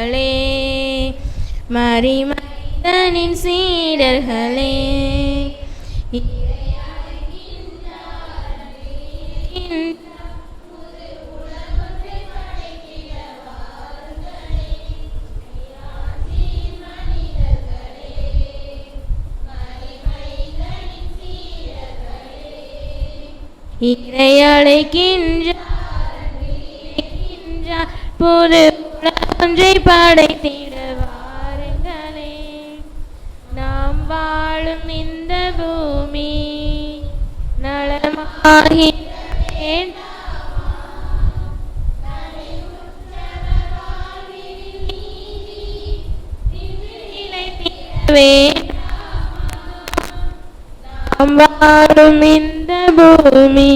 பிள்ளைகளே, மரிமைந்தனின் சீடர்களே, இறை அழைக்கின்றார், புது உலகொன்றை படைத்திட வாருங்களே. நாம் வாழும் இந்த பூமி நலமாகி நாம் வாழும் இந்த பூமி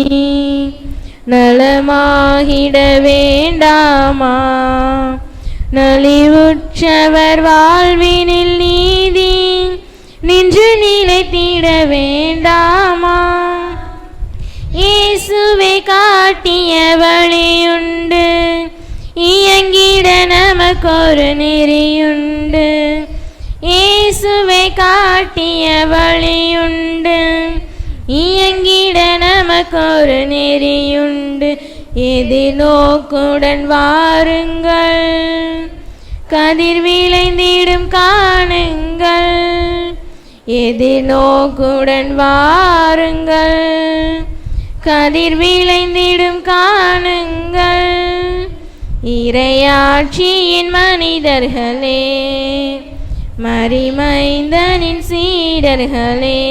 நலமாகிட வேண்டாமா? நலிவுற்றவர் வாழ்வினில் நீதி நின்று நிலைத்திட வேண்டாமா? இயேசுவை காட்டிய வழியுண்டு, இயங்கிட நமக்கொரு நெறியுண்டு. இயேசுவை காட்டிய வழியுண்டு, இயங்கிட நமக்கொரு நெறியுண்டு. எதிர்நோக்குடன் வாருங்கள், கதிர் விளைந்திடும் காணுங்கள். எதிர்நோக்குடன் வாருங்கள், கதிர் விளைந்திடும் காணுங்கள். இறையாட்சியின் மனிதர்களே, மரிமைந்தனின் சீடர்களே,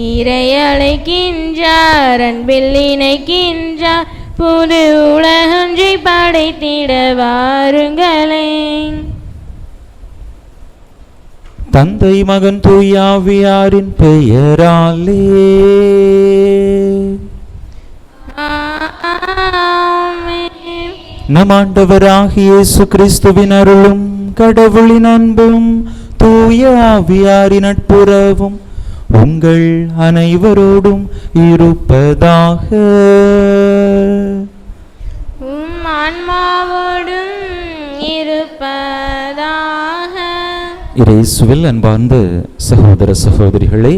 இறை அழைக்கின்றார், அன்பில் இணைக்கின்றார், புது உலகொன்றை படைத்திட வாருங்களே. தந்தை மகன் தூயாவியாரின் பெயராலே ஆமென். நம் ஆண்டவராகிய இயேசு கிறிஸ்துவின் அருளும் கடவுளின் அன்பும் தூய ஆவியாரின் நட்புறவும் உங்கள் அனைவரோடும் இருப்பதாக. உம் ஆன்மாவோடும் இருப்பதாக. இயேசுவில் அன்பார்ந்த சகோதர சகோதரிகளே,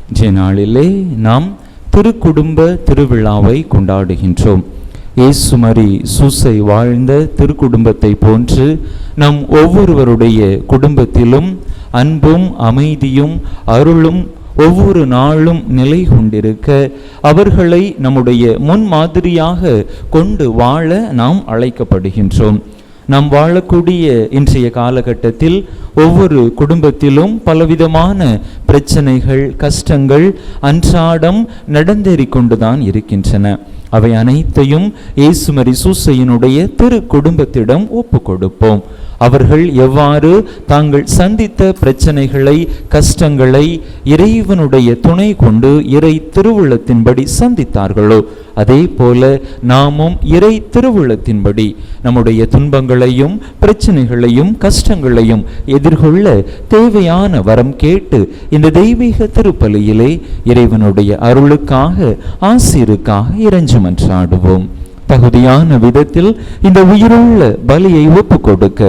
இன்றைய நாளிலே நாம் திருக்குடும்ப திருவிழாவை கொண்டாடுகின்றோம். இயேசு மரி சூசை வாழ்ந்த திருக்குடும்பத்தை போன்று நம் ஒவ்வொருவருடைய குடும்பத்திலும் அன்பும் அமைதியும் அருளும் ஒவ்வொரு நாளும் நிலை கொண்டிருக்க அவர்களை நம்முடைய முன்மாதிரியாக கொண்டு வாழ நாம் அழைக்கப்படுகின்றோம். நாம் வாழக்கூடிய இன்றைய காலகட்டத்தில் ஒவ்வொரு குடும்பத்திலும் பலவிதமான பிரச்சனைகள், கஷ்டங்கள் அன்றாடம் நடந்தேறிக் கொண்டுதான் இருக்கின்றன. அவை அனைத்தையும் இயேசு மரி சூசையினுடைய திரு குடும்பத்திடம் ஒப்பு கொடுப்போம். அவர்கள் எவ்வாறு தாங்கள் சந்தித்த பிரச்சனைகளை, கஷ்டங்களை இறைவனுடைய துணை கொண்டு இறை திருவுள்ளத்தின்படி சந்தித்தார்களோ அதே போல நாமும் இறை திருவுள்ளத்தின்படி நம்முடைய துன்பங்களையும் பிரச்சனைகளையும் கஷ்டங்களையும் எதிர்கொள்ள தேவையான வரம் கேட்டு இந்த தெய்வீக திருப்பலியிலே இறைவனுடைய அருளுக்காக, ஆசீருக்காக இறைஞ்சி மன்றாடுவோம். தகுதியான விதத்தில் இந்த உயிருள்ள பலியை ஒப்பு கொடுக்க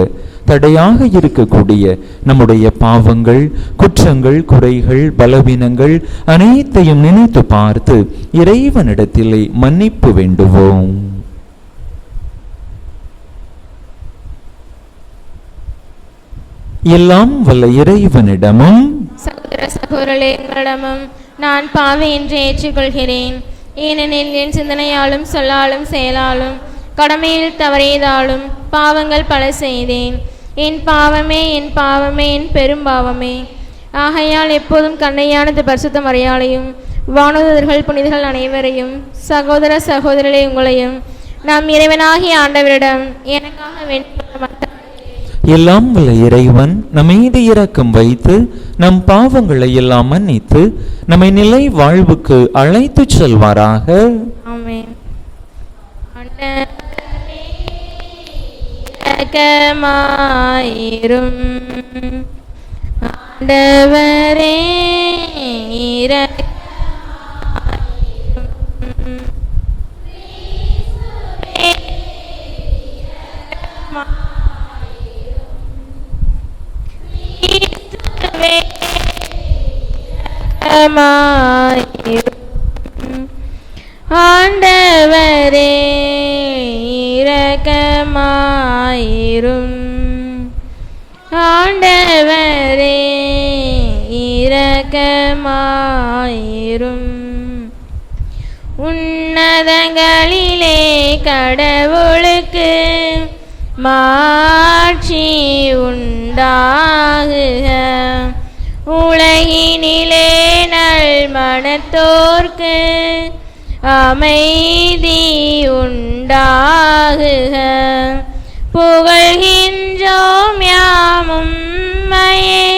தடையாக இருக்கக்கூடிய நம்முடைய பாவங்கள், குற்றங்கள், குறைகள், பலவீனங்கள் அனைத்தையும் நினைத்து பார்த்து இறைவனிடத்திலே மன்னிப்பு வேண்டுவோம். எல்லாம் வல்ல இறைவனிடமும் சகோதர சகோதரர்களிடமும் நான் பாவி என்று ஏற்றுக்கொள்கிறேன். ஏனெனில் என் சிந்தனையாலும் சொல்லாலும் செயலாலும் கடமையில் தவறியதாலும் பாவங்கள் பல செய்தேன். என் பாவமே, என் பாவமே, என் பெரும்பாவமே. ஆகையால் எப்போதும் கண்ணையானது பரிசுத்த மரியாதையும் வானதூதர்கள் புனிதர்கள் அனைவரையும் சகோதர சகோதரர்களே உங்களையும் நாம் இறைவனாகிய ஆண்டவரிடம் எனக்காக வேண்டிக் எல்லாம் வல்ல இறைவன் நம் மீது இரக்கம் வைத்து நம் பாவங்களை எல்லாம் மன்னித்து நம்மை நிலை வாழ்வுக்கு அழைத்து செல்வாராக. ஆமென். இரக்கமாயிரும் ஆண்டவரே, ஆண்டவரே இரக்கமாயிரும். ஆண்டவரே இரக்கமாயிரும். உன்னதங்களிலே கடவுளுக்கு மாட்சி உண்டாகுக. உலகினிலே நல் மனத்தோர்க்கு அமைதி உண்டாகுக. புகழ்கின்றோம் யாம் உம்மையே,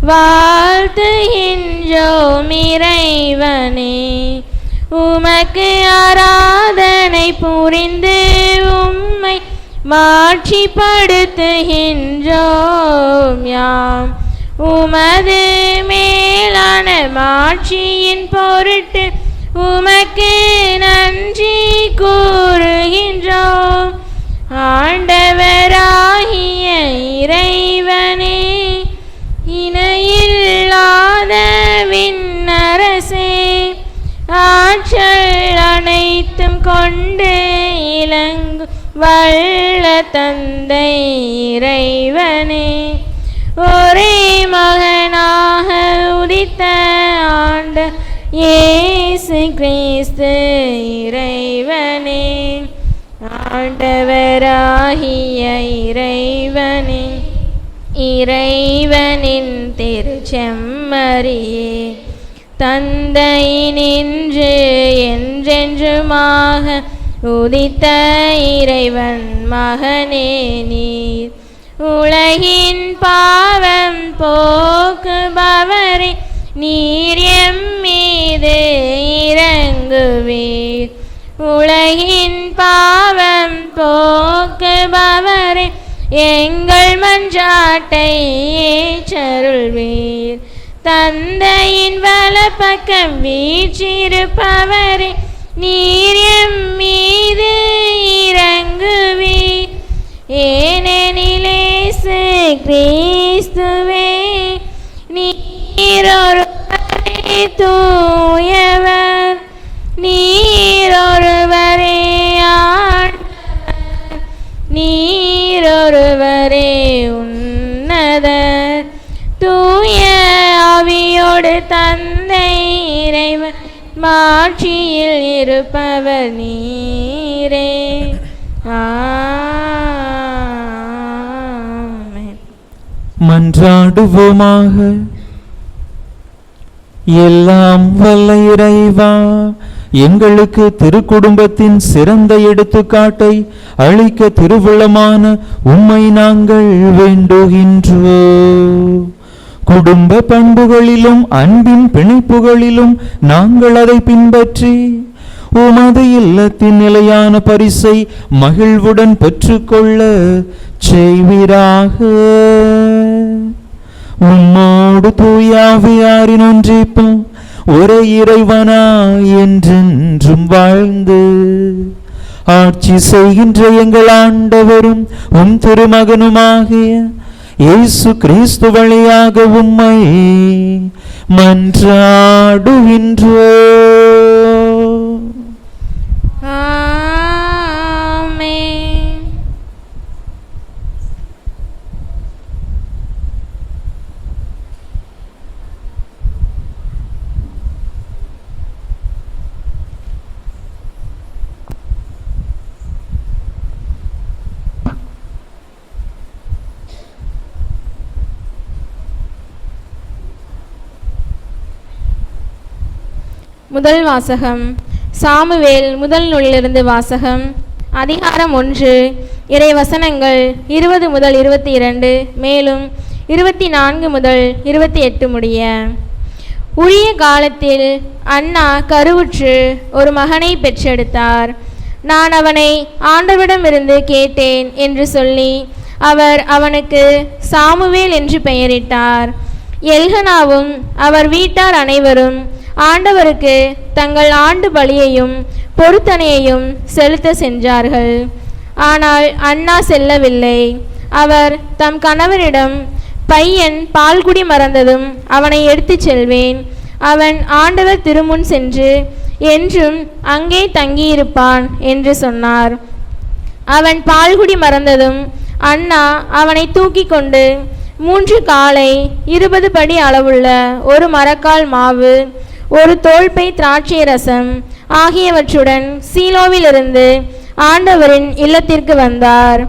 வாழ்த்துகின்றோம் இறைவனே. உமக்கு ஆராதனை புரிந்து உம்மை மாட்சிப்படுத்துகின்றோம் யாம். உமது மேலான மாட்சியின் பொருட்டு உமக்கு நன்றி கூறுகின்றோம். ஆண்டவராகிய இறைவனே, இணையில்லாத விண்ணரசே, ஆற்றல் அனைத்தும் கொண்டு இலங்கு வல்ல தந்தை இறைவனே, ஒரே மகனாக உதித்த ஆண்ட இயேசு கிறிஸ்து இறைவனே, ஆண்டவராகிய இறைவனே, இறைவனின் திருச்செம்மறியே, தந்தையினின்று என்றென்றுமாக உதித்த இறைவன் மகனே நீர். உலகின் பாவம் போக்குபவரே, நீர் எம் மீது இரங்குவீர். உலகின் பாவம் போக்குபவரே, எங்கள் மன்றாட்டை ஏற்றருள்வீர். தந்தையின் வலப்பக்கம் வீற்றிருப்பவரே, நீர் எம் மீது இரங்குவீர். ஏனெனில் இயேசு கிறிஸ்துவே, நீரொருவரே தூயவர், நீரொருவரே ஆண்டவர், நீரொருவரே உன்னதர். தூய ஆவியோடு தந்தை இறைவன் மாட்சியில் இருப்பவர் நீரே. ஆமென். மன்றாடுவோமாக. எல்லாம் வல்ல இறைவா, எங்களுக்கு திருக்குடும்பத்தின் சிறந்த எடுத்துக்காட்டை அளிக்க திருவுளமான உம்மை நாங்கள் வேண்டுகின்றோம். குடும்ப பண்புகளிலும் அன்பின் பிணைப்புகளிலும் நாங்கள் அதை பின்பற்றி உமது இல்லத்தின் நிலையான பரிசை மகிழ்வுடன் பெற்றுக்கொள்ள செய்வீராக. உம்மோடு தூயாவியாரின் ஒன்றிப்பும் ஒரே இறைவனா என்றென்றும் வாழ்ந்து ஆட்சி செய்கின்ற எங்கள் ஆண்டவரும் உம் திருமகனுமாகிய இயேசு கிறிஸ்து வழியாக உம்மை மன்றாடுகின்றோம். ஆமென். முதல் வாசகம். சாமுவேல் முதல் நூலிலிருந்து வாசகம். அதிகாரம் 1, இறை வசனங்கள் 20 முதல் 22, மேலும் 24 முதல் 28 முடிய. உரிய காலத்தில் அன்னா கருவுற்று ஒரு மகனை பெற்றெடுத்தார். நான் அவனை ஆண்டவரிடமிருந்து கேட்டேன் என்று சொல்லி அவர் அவனுக்கு சாமுவேல் என்று பெயரிட்டார். எல்கனாவும் அவர் வீட்டார் அனைவரும் ஆண்டவருக்கு தங்கள் ஆண்டு பலியையும் பொருத்தனையையும் செலுத்த சென்றார்கள். ஆனால் அன்னா செல்லவில்லை. அவர் தம் கணவரிடம், பையன் பால்குடி மறந்ததும் அவனை எடுத்துச் செல்வேன். அவன் ஆண்டவர் திருமுன் சென்று என்றும் அங்கே தங்கியிருப்பான் என்று சொன்னார். அவன் பால்குடி மறந்ததும் அண்ணா அவனை தூக்கி கொண்டு 3 காளை 20 படி அளவுள்ள ஒரு மரக்கால் மாவு, ஒரு தோல்பை திராட்சை ரசம் ஆகியவற்றுடன் சீலோவிலிருந்து ஆண்டவரின் இல்லத்திற்கு வந்தார்.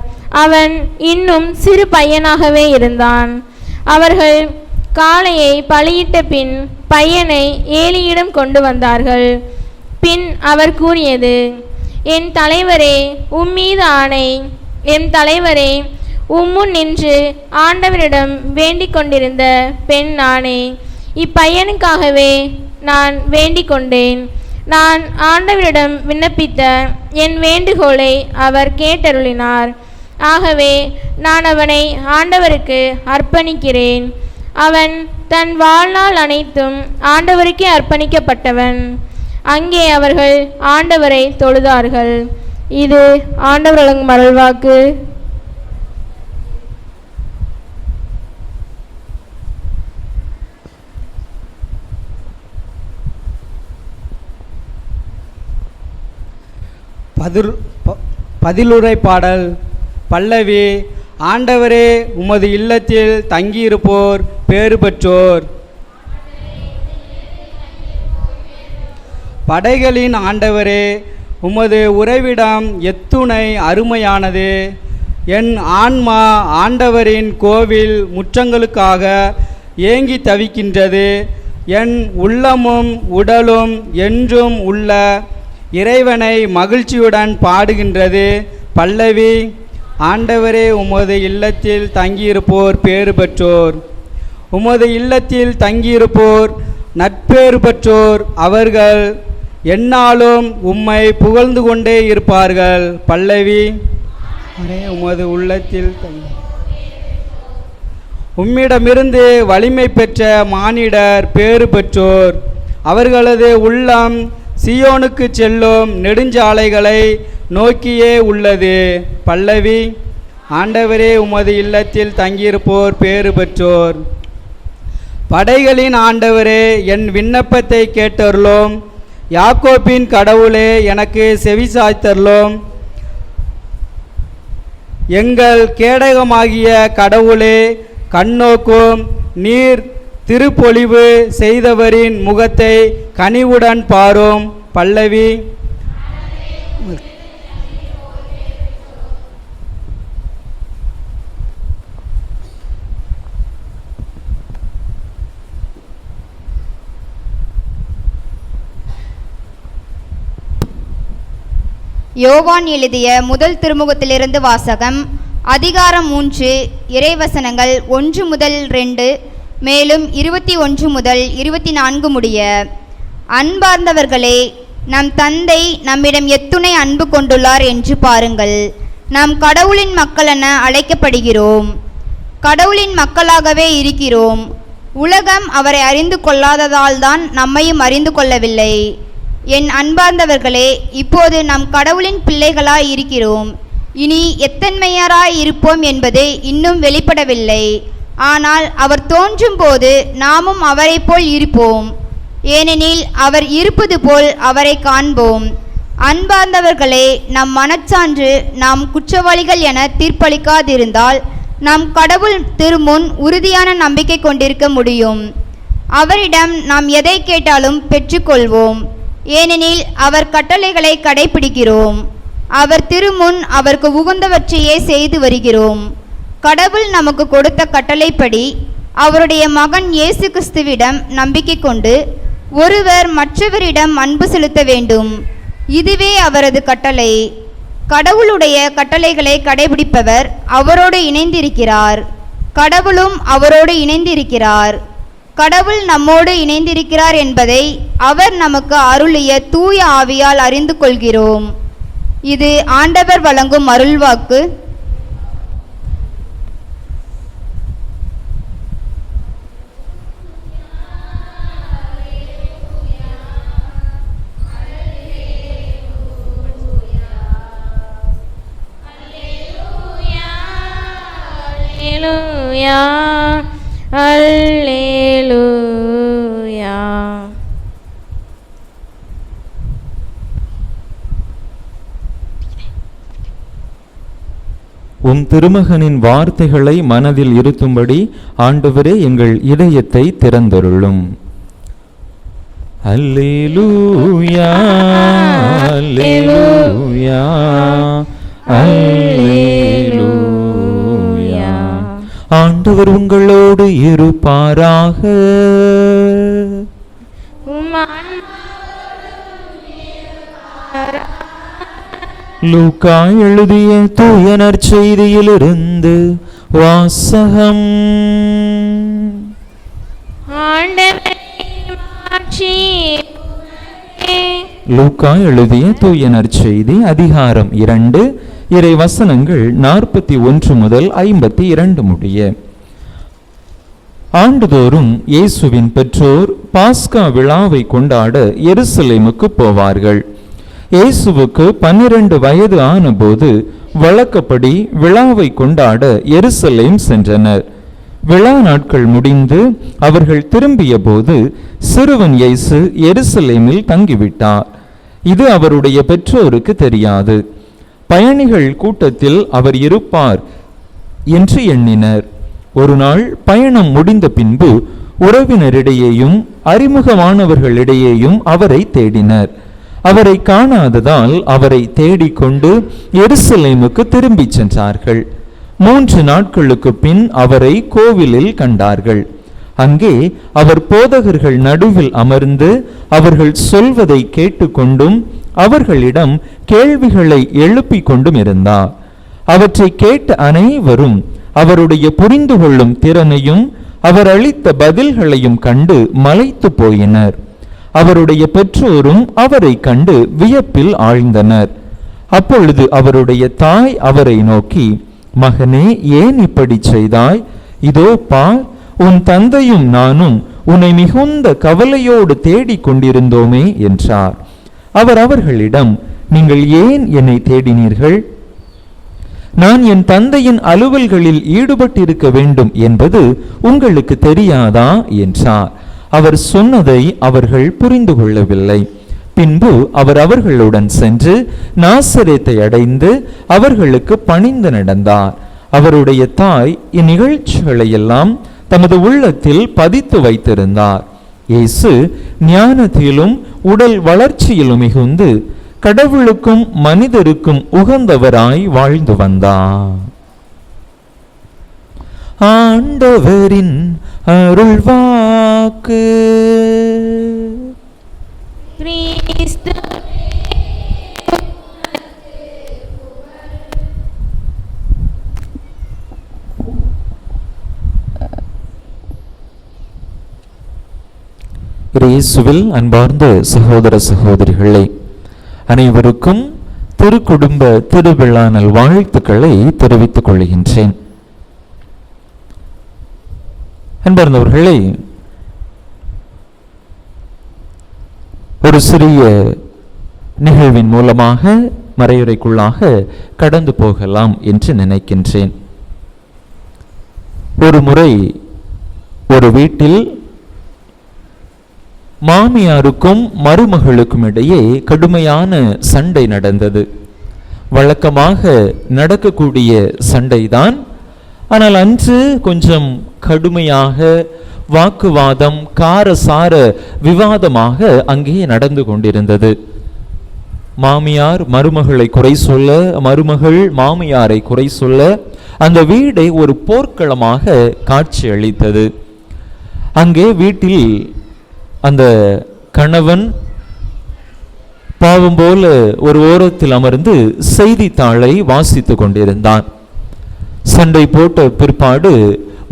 அவன் இன்னும் சிறு பையனாகவே இருந்தான். அவர்கள் காளையை பலியிட்ட பின் பையனை ஏலியிடம் கொண்டு வந்தார்கள். பின் அவர் கூறியது, என் தலைவரே, உம்மீது ஆணை, என் தலைவரே, உம்முன் நின்று ஆண்டவரிடம் வேண்டிக் கொண்டிருந்த பெண் நானே. இப்பையனுக்காகவே நான் வேண்டிக் கொண்டேன். நான் ஆண்டவரிடம் விண்ணப்பித்த என் வேண்டுகோளை அவர் கேட்டருளினார். ஆகவே நான் அவனை ஆண்டவருக்கு அர்ப்பணிக்கிறேன். அவன் தன் வாழ்நாள் அனைத்தும் ஆண்டவருக்கே அர்ப்பணிக்கப்பட்டவன். அங்கே அவர்கள் ஆண்டவரை தொழுதார்கள். இது ஆண்டவர் வழங்கும் அருள்வாக்கு. பதிலுரை பாடல். பல்லவி. ஆண்டவரே, உமது இல்லத்தில் தங்கியிருப்போர் பேறு பெற்றோர். படைகளின் ஆண்டவரே, உமது உறைவிடம் எத்துணை அருமையானது. என் ஆன்மா ஆண்டவரின் கோவில் முற்றங்களுக்காக ஏங்கி தவிக்கின்றது. என் உள்ளமும் உடலும் என்றும் உள்ள இறைவனை மகிழ்ச்சியுடன் பாடுகின்றது. பல்லவி. ஆண்டவரே, உமது இல்லத்தில் தங்கியிருப்போர் பேறு பெற்றோர். உமது இல்லத்தில் தங்கியிருப்போர் நற்பேறு பெற்றோர். அவர்கள் எந்நாளும் உம்மை புகழ்ந்து கொண்டே இருப்பார்கள். பல்லவி. உமது உள்ளத்தில் உம்மிடமிருந்து வலிமை பெற்ற மானிடர் பேறு பெற்றோர். அவர்களது உள்ளம் சியோனுக்கு செல்லும் நெடுஞ்சாலைகளை நோக்கியே உள்ளது. பல்லவி. ஆண்டவரே, உமது இல்லத்தில் தங்கியிருப்போர் பேறு பெற்றோர். படைகளின் ஆண்டவரே, என் விண்ணப்பத்தை கேட்டருளும். யாக்கோப்பின் கடவுளே, எனக்கு செவிசாய்த்தருளும். எங்கள் கேடகமாகிய கடவுளே, கண்ணோக்கும். நீர் திருப்பொழிவு செய்தவரின் முகத்தை கனிவுடன் பாரும். பல்லவி. யோவான் எழுதிய முதல் திருமுகத்திலிருந்து வாசகம். அதிகாரம் 3, இறைவசனங்கள் 1 முதல் 2, மேலும் 21 முதல் 24 முடிய. அன்பார்ந்தவர்களே, நம் தந்தை நம்மிடம் எத்துணை அன்பு கொண்டுள்ளார் என்று பாருங்கள். நாம் கடவுளின் மக்களென அழைக்கப்படுகிறோம். கடவுளின் மக்களாகவே இருக்கிறோம். உலகம் அவரை அறிந்து கொள்ளாததால் தான் நம்மையும் அறிந்து கொள்ளவில்லை. என் அன்பார்ந்தவர்களே, இப்போது நாம் கடவுளின் பிள்ளைகளாய் இருக்கிறோம். இனி எத்தன்மையராய் இருப்போம் என்பது இன்னும் வெளிப்படவில்லை. ஆனால் அவர் தோன்றும் போது நாமும் அவரை போல் இருப்போம். ஏனெனில் அவர் இருப்பது போல் அவரை காண்போம். அன்பார்ந்தவர்களே, நம் மனச்சான்று நாம் குற்றவாளிகள் என தீர்ப்பளிக்காதிருந்தால் நாம் கடவுள் திருமுன் உறுதியான நம்பிக்கை கொண்டிருக்க முடியும். அவரிடம் நாம் எதை கேட்டாலும் பெற்றுக்கொள்வோம். ஏனெனில் அவர் கட்டளைகளை கடைபிடிக்கிறோம். அவர் திருமுன் அவருக்கு உகந்தவற்றையே செய்து வருகிறோம். கடவுள் நமக்கு கொடுத்த கட்டளைப்படி அவருடைய மகன் இயேசு கிறிஸ்துவிடம் நம்பிக்கை கொண்டு ஒருவர் மற்றவரிடம் அன்பு செலுத்த வேண்டும். இதுவே அவரது கட்டளை. கடவுளுடைய கட்டளைகளை கடைபிடிப்பவர் அவரோடு இணைந்திருக்கிறார். கடவுளும் அவரோடு இணைந்திருக்கிறார். கடவுள் நம்மோடு இணைந்திருக்கிறார் என்பதை அவர் நமக்கு அருளிய தூய ஆவியால் அறிந்து கொள்கிறோம். இது ஆண்டவர் வழங்கும் அருள்வாக்கு. அல்லேலூயா, அல்லேலூயா. உம் திருமகனின் வார்த்தைகளை மனதில் இருத்தும்படி ஆண்டவரே எங்கள் இதயத்தை திறந்தருளும். அல்லேலூயா அல்லேலூயா அல்லேலூயா. ஆண்டவர் உங்களோடு இருப்பாராக. லூக்கா எழுதிய தூய நற்செய்தியிலிருந்து வாசகம். லூக்கா எழுதிய தூய நற்செய்தி அதிகாரம் 2 இறை வசனங்கள் 41 முதல் 52 முடிய. ஆண்டுதோறும் இயேசுவின் பெற்றோர் பாஸ்கா விழாவை கொண்டாட எருசலேமுக்கு போவார்கள். இயேசுவுக்கு 12 வயது ஆனபோது வழக்கப்படி விழாவை கொண்டாட எருசலேம் சென்றனர். விழா நாட்கள் முடிந்து அவர்கள் திரும்பிய போது சிறுவன் இயேசு எருசலேமில் தங்கிவிட்டார். இது அவருடைய பெற்றோருக்கு தெரியாது. பயணிகள் கூட்டத்தில் அவர் இருப்பார் என்று எண்ணினர். ஒரு நாள் பயணம் முடிந்த பின்பு உறவினரிடையேயும் அறிமுகமானவர்களிடையேயும் அவரை தேடினர். அவரை காணாததால் அவரை தேடிக்கொண்டு எருசலேமுக்கு திரும்பி சென்றார்கள். 3 நாட்களுக்கு பின் அவரை கோவிலில் கண்டார்கள். அங்கே அவர் போதகர்கள் நடுவில் அமர்ந்து அவர்கள் சொல்வதை கேட்டுக்கொண்டும் அவர்களிடம் கேள்விகளை எழுப்பிக் கொண்டும் இருந்தார். அவற்றை கேட்ட அனைவரும் அவருடைய புரிந்து கொள்ளும் திறனையும் அவர் அளித்த பதில்களையும் கண்டு மலைத்து போயினர். அவருடைய பெற்றோரும் அவரை கண்டு வியப்பில் ஆழ்ந்தனர். அப்பொழுது அவருடைய தாய் அவரை நோக்கி, மகனே, ஏன் இப்படி செய்தாய்? இதோ பார், உன் தந்தையும் நானும் உன்னை மிகுந்த கவலையோடு தேடிக் கொண்டிருந்தோமே என்றார். அவர் அவர்களிடம், நீங்கள் ஏன் என்னை தேடினீர்கள்? நான் என் தந்தையின் அலுவல்களில் ஈடுபட்டிருக்க வேண்டும் என்பது உங்களுக்கு தெரியாதா என்றார். அவர் சொன்னதை அவர்கள் புரிந்து கொள்ளவில்லை. பின்பு அவர் அவர்களுடன் சென்று நாசரேத்தை அடைந்து அவர்களுக்கு பணிந்து நடந்தார். அவருடைய தாய் இந்நிகழ்ச்சிகளை எல்லாம் தமது உள்ளத்தில் பதித்து வைத்திருந்தார். இயேசு ஞானத்திலும் உடல் வளர்ச்சியிலும் மிகுந்து கடவுளுக்கும் மனிதருக்கும் உகந்தவராய் வாழ்ந்து வந்தார். ஆண்டவரின் அருள்வாக்கு. இயேசுவில் அன்பார்ந்த சகோதர சகோதரிகளே, அனைவருக்கும் திருக்குடும்ப திருவிழா நல் வாழ்த்துக்களை தெரிவித்துக் கொள்கின்றேன். அன்பார்ந்தவர்களே, ஒரு சிறிய நிகழ்வின் மூலமாக மறையுரைக்குள்ளாக கடந்து போகலாம் என்று நினைக்கின்றேன். ஒரு முறை ஒரு வீட்டில் மாமியாருக்கும் மருமகளுக்கும் இடையே கடுமையான சண்டை நடந்தது. வழக்கமாக நடக்கக்கூடிய சண்டைதான். ஆனால் அன்று கொஞ்சம் கடுமையாக வாக்குவாதம், காரசார விவாதமாக அங்கே நடந்து கொண்டிருந்தது. மாமியார் மருமகளை குறை சொல்ல, மருமகள் மாமியாரை குறை சொல்ல அந்த வீடை ஒரு போர்க்களமாக காட்சி அளித்தது. அங்கே வீட்டில் அந்த கணவன் பாவம் போல ஒரு ஓரத்தில் அமர்ந்து செய்தித்தாளை வாசித்து கொண்டிருந்தான். சண்டை போட்ட பிற்பாடு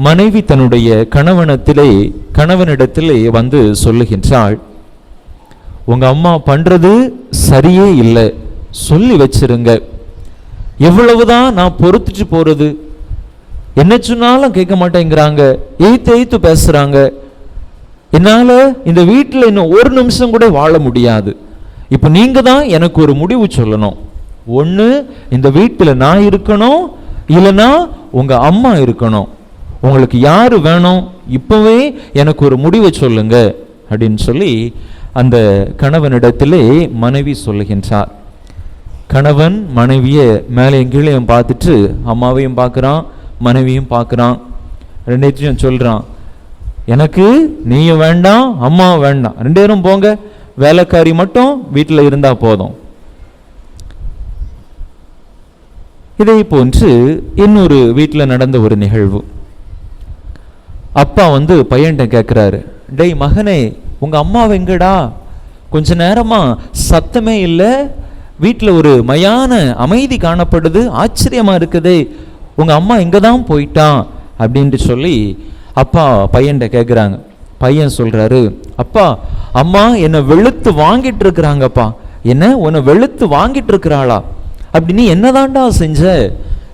மனைவி தன்னுடைய கணவனிடத்திலே வந்து சொல்லுகின்றாள், உங்க அம்மா பண்றது சரியே இல்லை, சொல்லி வச்சிருங்க. எவ்வளவுதான் நான் பொறுத்துட்டு போறது? என்ன சொன்னாலும் கேட்க மாட்டேங்கிறாங்க, எய்த்து பேசுறாங்க. என்னால இந்த வீட்டில் இன்னும் ஒரு நிமிஷம் கூட வாழ முடியாது. இப்போ நீங்க தான் எனக்கு ஒரு முடிவு சொல்லணும். ஒன்று இந்த வீட்டில் நான் இருக்கணும், இல்லைன்னா உங்க அம்மா இருக்கணும். உங்களுக்கு யார் வேணும், இப்போவே எனக்கு ஒரு முடிவை சொல்லுங்க அப்படின்னு சொல்லி அந்த கணவனிடத்திலே மனைவி சொல்லுகின்றார். கணவன் மனைவியை மேலேயும் கீழேயும் பார்த்துட்டு அம்மாவையும் பார்க்குறான், மனைவியும் பார்க்குறான். ரெண்டுத்தையும் சொல்கிறான், எனக்கு நீயும் வேண்டாம், அம்மாவும் வேண்டாம், 2 பேரும் போங்க, வேலைக்காரி மட்டும் வீட்டில் இருந்தால் போதும். இதே போன்று இன்னொரு வீட்டில் நடந்த ஒரு நிகழ்வு. அப்பா பையன்கிட்ட கேட்குறாரு, டேய் மகனே, உங்கள் அம்மாவை எங்கடா? கொஞ்ச நேரமா சத்தமே இல்லை, வீட்டில் ஒரு மயான அமைதி காணப்படுது, ஆச்சரியமா இருக்குதே, உங்கள் அம்மா எங்கே தான் போயிட்டான் அப்படின்ட்டு சொல்லி அப்பா பையன்கிட்ட கேட்குறாங்க. பையன் சொல்கிறாரு, அப்பா அம்மா என்னை வெளுத்து வாங்கிட்டு இருக்கிறாங்கப்பா. என்ன, உன்னை வெளுத்து வாங்கிட்டு இருக்கிறாளா? அப்படி நீ என்னதான்டா செஞ்ச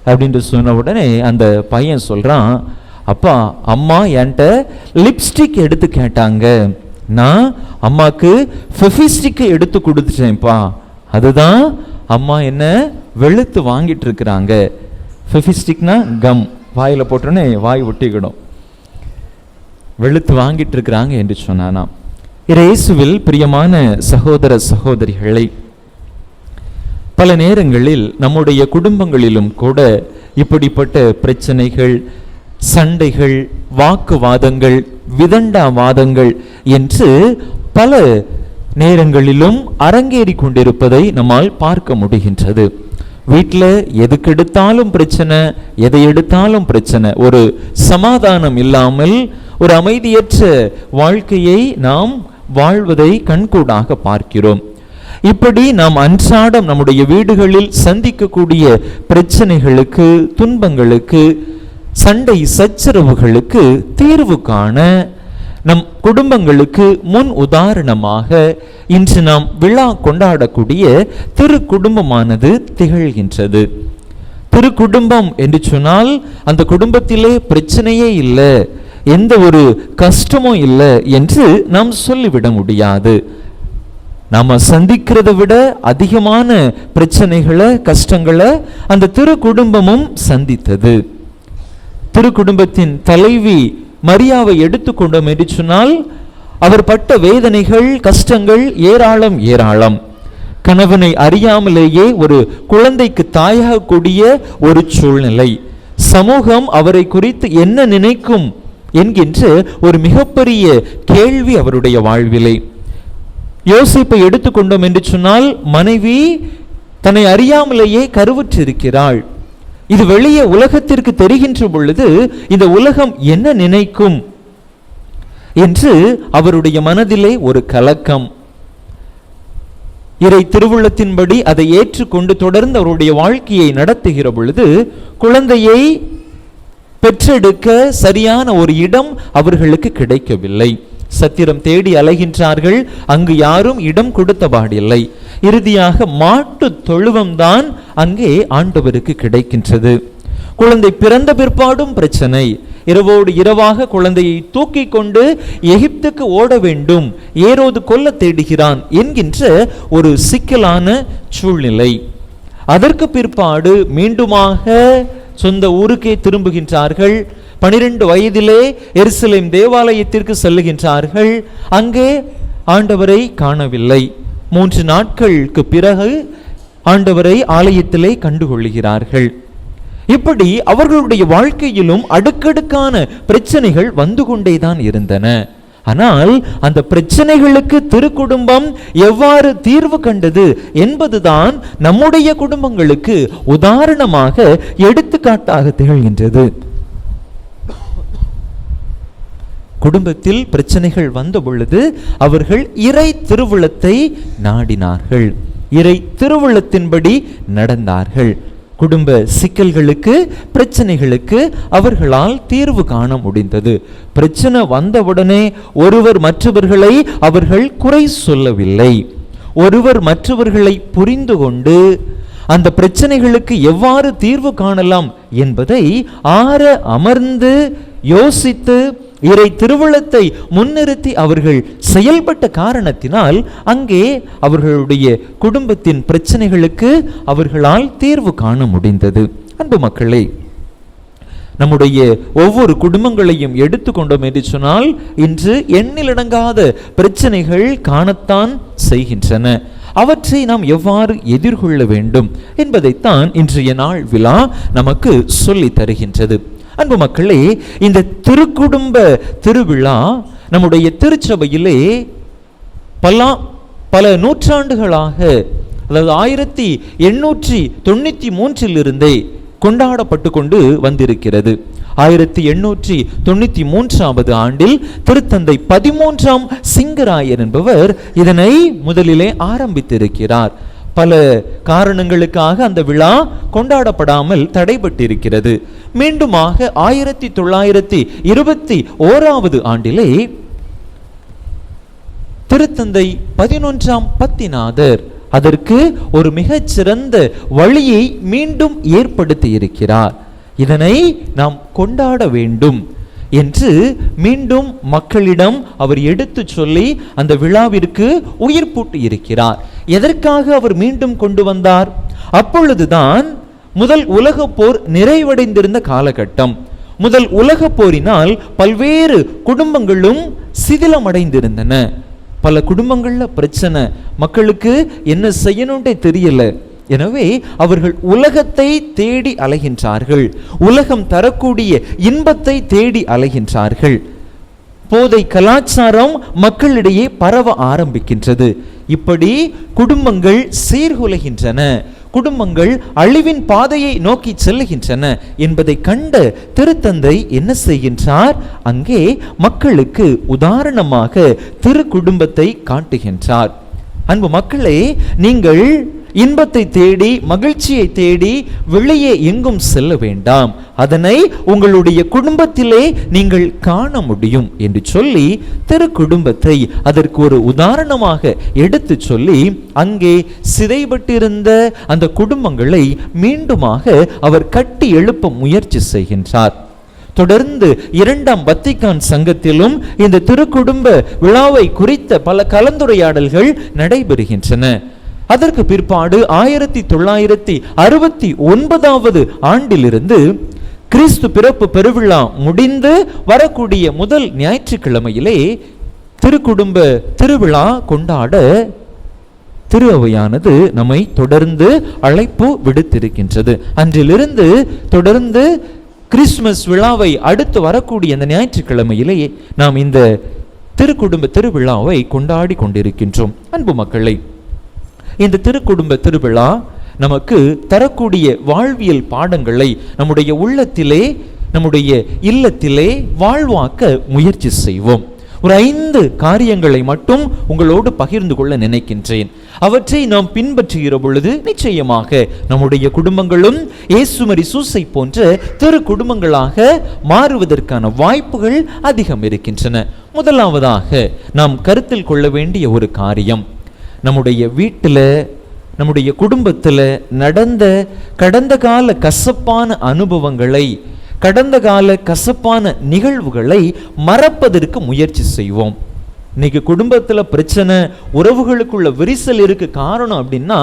அப்படின்ட்டு சொன்ன உடனே அந்த பையன் சொல்கிறான், அப்பா அம்மா என்கிட்ட லிப்ஸ்டிக் எடுத்து கேட்டாங்க, நான் அம்மாவுக்கு ஃபெஃபிஸ்டிக்கை எடுத்து கொடுத்துட்டேன்ப்பா, அதுதான் அம்மா என்ன வெளுத்து வாங்கிட்டு இருக்கிறாங்க. ஃபெஃபிஸ்டிக்னா கம், வாயில் போட்டோன்னே வாய் ஒட்டிக்கிடும். வெளுத்து வாங்கிட்டு இருக்கிறாங்க என்று சொன்னானா. இயேசுவில் பிரியமான சகோதர சகோதரிகளை, பல நேரங்களில் நம்முடைய குடும்பங்களிலும் கூட இப்படிப்பட்ட பிரச்சனைகள், சண்டைகள், வாக்குவாதங்கள், விதண்டாவாதங்கள் என்று பல நேரங்களிலும் அரங்கேறி கொண்டிருப்பதை நம்மால் பார்க்க முடிகின்றது. வீட்டில் எதுக்கெடுத்தாலும் பிரச்சனை, எதை எடுத்தாலும் பிரச்சனை, ஒரு சமாதானம் இல்லாமல் ஒரு அமைதியற்ற வாழ்க்கையை நாம் வாழ்வதை கண்கூடாக பார்க்கிறோம். இப்படி நாம் அன்றாடம் நம்முடைய வீடுகளில் சந்திக்கக்கூடிய பிரச்சனைகளுக்கு, துன்பங்களுக்கு, சண்டை சச்சரவுகளுக்கு தீர்வு காண நம் குடும்பங்களுக்கு முன் உதாரணமாக இன்று நாம் விழா கொண்டாடக்கூடிய திரு குடும்பமானது திகழ்கின்றது. திரு குடும்பம் என்று சொன்னால் அந்த குடும்பத்திலே பிரச்சனையே இல்லை, எந்த ஒரு கஷ்டமும் இல்லை என்று நாம் சொல்லிவிட முடியாது. நாம சந்திக்கிறதை விட அதிகமான பிரச்சனைகளை, கஷ்டங்களை அந்த திரு குடும்பமும் சந்தித்தது. திரு குடும்பத்தின் தலைவி மரியாவை எடுத்துக்கொண்டோம் என்று சொன்னால் அவர் பட்ட வேதனைகள், கஷ்டங்கள் ஏராளம் ஏராளம். கணவனை அறியாமலேயே ஒரு குழந்தைக்கு தாயாக கூடிய ஒரு சூழ்நிலை, சமூகம் அவரை குறித்து என்ன நினைக்கும் என்கின்ற ஒரு மிகப்பெரிய கேள்வி அவருடைய வாழ்விலே. யோசேப்பை எடுத்துக்கொண்டோம் என்று சொன்னால் மனைவி தன்னை அறியாமலேயே கருவுற்றிருக்கிறாள். இது வெளியே உலகத்திற்கு தெரிகின்ற பொழுது இந்த உலகம் என்ன நினைக்கும் என்று அவருடைய மனதிலே ஒரு கலக்கம். இறை திருவுள்ளத்தின்படி அதை ஏற்றுக்கொண்டு தொடர்ந்து அவருடைய வாழ்க்கையை நடத்துகிற பொழுது குழந்தையை பெற்றெடுக்க சரியான ஒரு இடம் அவர்களுக்கு கிடைக்கவில்லை. சத்திரம் தேடி அலைகின்றார்கள், அங்கு யாரும் இடம் கொடுத்தபாடில்லை. இறுதியாக மாட்டு தொழுவம்தான் அங்கே ஆண்டவருக்கு கிடைக்கின்றது. குழந்தை பிறந்த பிற்பாடும் பிரச்சனை. இரவோடு இரவாக குழந்தையை தூக்கி கொண்டு எகிப்துக்கு ஓட வேண்டும், ஏரோது கொல்ல தேடுகிறான் என்கின்ற ஒரு சிக்கலான சூழ்நிலை. அதற்கு பிற்பாடு மீண்டுமாக சொந்த ஊருக்கே திரும்புகின்றார்கள். 12 வயதிலே எருசலேம் தேவாலயத்திற்கு செல்லுகின்றார்கள். அங்கே ஆண்டவரை காணவில்லை. 3 நாட்களுக்கு பிறகு ஆண்டவரை ஆலயத்திலே கண்டுகொள்கிறார்கள். இப்படி அவர்களுடைய வாழ்க்கையிலும் அடுக்கடுக்கான பிரச்சனைகள் வந்து கொண்டேதான் இருந்தன. ஆனால் அந்த பிரச்சனைகளுக்கு திருக்குடும்பம் எவ்வாறு தீர்வு கண்டது என்பதுதான் நம்முடைய குடும்பங்களுக்கு உதாரணமாக, எடுத்துக்காட்டாக திகழ்கின்றது. குடும்பத்தில் பிரச்சனைகள் வந்த பொழுது அவர்கள் இறை திருவுளத்தை நாடினார்கள், இறை திருவுளத்தின்படி நடந்தார்கள். குடும்ப சிக்கல்களுக்கு, பிரச்சனைகளுக்கு அவர்களால் தீர்வு காண முடிந்தது. பிரச்சனை வந்தவுடனே ஒருவர் மற்றவர்களை அவர்கள் குறை சொல்லவில்லை. ஒருவர் மற்றவர்களை புரிந்து கொண்டு அந்த பிரச்சனைகளுக்கு எவ்வாறு தீர்வு காணலாம் என்பதை ஆற அமர்ந்து யோசித்து இறை திருவுளத்தை முன்னிறுத்தி அவர்கள் செயல்பட்ட காரணத்தினால் அங்கே அவர்களுடைய குடும்பத்தின் பிரச்சனைகளுக்கு அவர்களால் தீர்வு காண முடிந்தது. அன்பு மக்களே, நம்முடைய ஒவ்வொரு குடும்பங்களையும் எடுத்துக்கொண்டோம் என்று சொன்னால் இன்று எண்ணிலடங்காத பிரச்சனைகள் காணத்தான் செய்கின்றன. அவற்றை நாம் எவ்வாறு எதிர்கொள்ள வேண்டும் என்பதைத்தான் இன்றைய நாள் விழா நமக்கு சொல்லி தருகின்றது. அன்பு மக்களே, இந்த திருக்குடும்ப திருவிழா நம்முடைய திருச்சபையிலே பல நூற்றாண்டுகளாக, அதாவது 1893 கொண்டாடப்பட்டு கொண்டு வந்திருக்கிறது. 1893 ஆண்டில் திருத்தந்தை 13ஆம் சிங்கராயர் என்பவர் இதனை முதலிலே ஆரம்பித்திருக்கிறார். பல காரணங்களுக்காக அந்த விழா கொண்டாடப்படாமல் தடைபட்டிருக்கிறது. மீண்டுமாக 1921 ஆண்டிலே திருத்தந்தை 11ஆம் பத்திநாதர் அதற்கு ஒரு மிகச்சிறந்த வழியை மீண்டும் ஏற்படுத்தி இருக்கிறார். இதனை நாம் கொண்டாட வேண்டும் என்று மீண்டும் மக்களிடம் அவர் எடுத்து சொல்லி அந்த விழாவிற்கு உயிர்ப்பூட்டி இருக்கிறார். எதற்காக அவர் மீண்டும் கொண்டு வந்தார்? அப்பொழுதுதான் முதல் உலகப் போர் நிறைவடைந்திருந்த காலகட்டம். முதல் உலகப் போரினால் பல்வேறு குடும்பங்களும் சிதிலமடைந்திருந்தன. பல குடும்பங்கள்ல பிரச்சனை, மக்களுக்கு என்ன செய்யணும்னே தெரியல. எனவே அவர்கள் உலகத்தை தேடி அலைகின்றார்கள், உலகம் தரக்கூடிய இன்பத்தை தேடி அலைகின்றார்கள். போதை கலாச்சாரம் மக்களிடையே பரவ ஆரம்பிக்கின்றது. இப்படி குடும்பங்கள் சீர்குலைகின்றன, குடும்பங்கள் அழிவின் பாதையை நோக்கி செல்லுகின்றன என்பதை கண்ட திருத்தந்தை என்ன செய்கின்றார்? அங்கே மக்களுக்கு உதாரணமாக திரு குடும்பத்தை காட்டுகின்றார். அன்பு மக்களே, நீங்கள் இன்பத்தை தேடி மகிழ்ச்சியை தேடி வெளியே எங்கும் செல்ல வேண்டாம், அதனை உங்களுடைய குடும்பத்திலே நீங்கள் காண முடியும் என்று சொல்லி திரு குடும்பத்தை அதற்கு ஒரு உதாரணமாக எடுத்து சொல்லி அங்கே சிதைபட்டிருந்த அந்த குடும்பங்களை மீண்டுமாக அவர் கட்டி எழுப்ப முயற்சி செய்கின்றார். தொடர்ந்து 2ஆம் வத்திக்கான் சங்கத்திலும் இந்த திருக்குடும்ப விழாவை குறித்த பல கலந்துரையாடல்கள் நடைபெறுகின்றன. அதற்கு பிற்பாடு 1969 ஆண்டிலிருந்து கிறிஸ்து பிறப்பு பெருவிழா முடிந்து வரக்கூடிய முதல் ஞாயிற்றுக்கிழமையிலே திருக்குடும்ப திருவிழா கொண்டாட திரு அவையானது நம்மை தொடர்ந்து அழைப்பு விடுத்திருக்கின்றது. அன்றிலிருந்து தொடர்ந்து கிறிஸ்துமஸ் விழாவை அடுத்து வரக்கூடிய அந்த ஞாயிற்றுக்கிழமையிலே நாம் இந்த திருக்குடும்ப திருவிழாவை கொண்டாடி கொண்டிருக்கின்றோம். அன்பு மக்களை, இந்த திருக்குடும்ப திருவிழா நமக்கு தரக்கூடிய வாழ்வியல் பாடங்களை நம்முடைய உள்ளத்திலே, நம்முடைய இல்லத்திலே வாழ்வாக்க முயற்சி செய்வோம். ஒரு 5 காரியங்களை மட்டும் உங்களோடு பகிர்ந்து கொள்ள நினைக்கின்றேன். அவற்றை நாம் பின்பற்றுகிற பொழுது நிச்சயமாக நம்முடைய குடும்பங்களும் இயேசுமரி சூசை போன்ற திரு குடும்பங்களாக மாறுவதற்கான வாய்ப்புகள் அதிகம் இருக்கின்றன. முதலாவதாக நாம் கருத்தில் கொள்ள வேண்டிய ஒரு காரியம், நம்முடைய வீட்டில், நம்முடைய குடும்பத்தில் நடந்த கடந்த கால கசப்பான அனுபவங்களை, கடந்த கால கசப்பான நிகழ்வுகளை மறப்பதற்கு முயற்சி செய்வோம். இன்னைக்கு குடும்பத்தில் பிரச்சனை, உறவுகளுக்குள்ள விரிசல் இருக்கு. காரணம் அப்படின்னா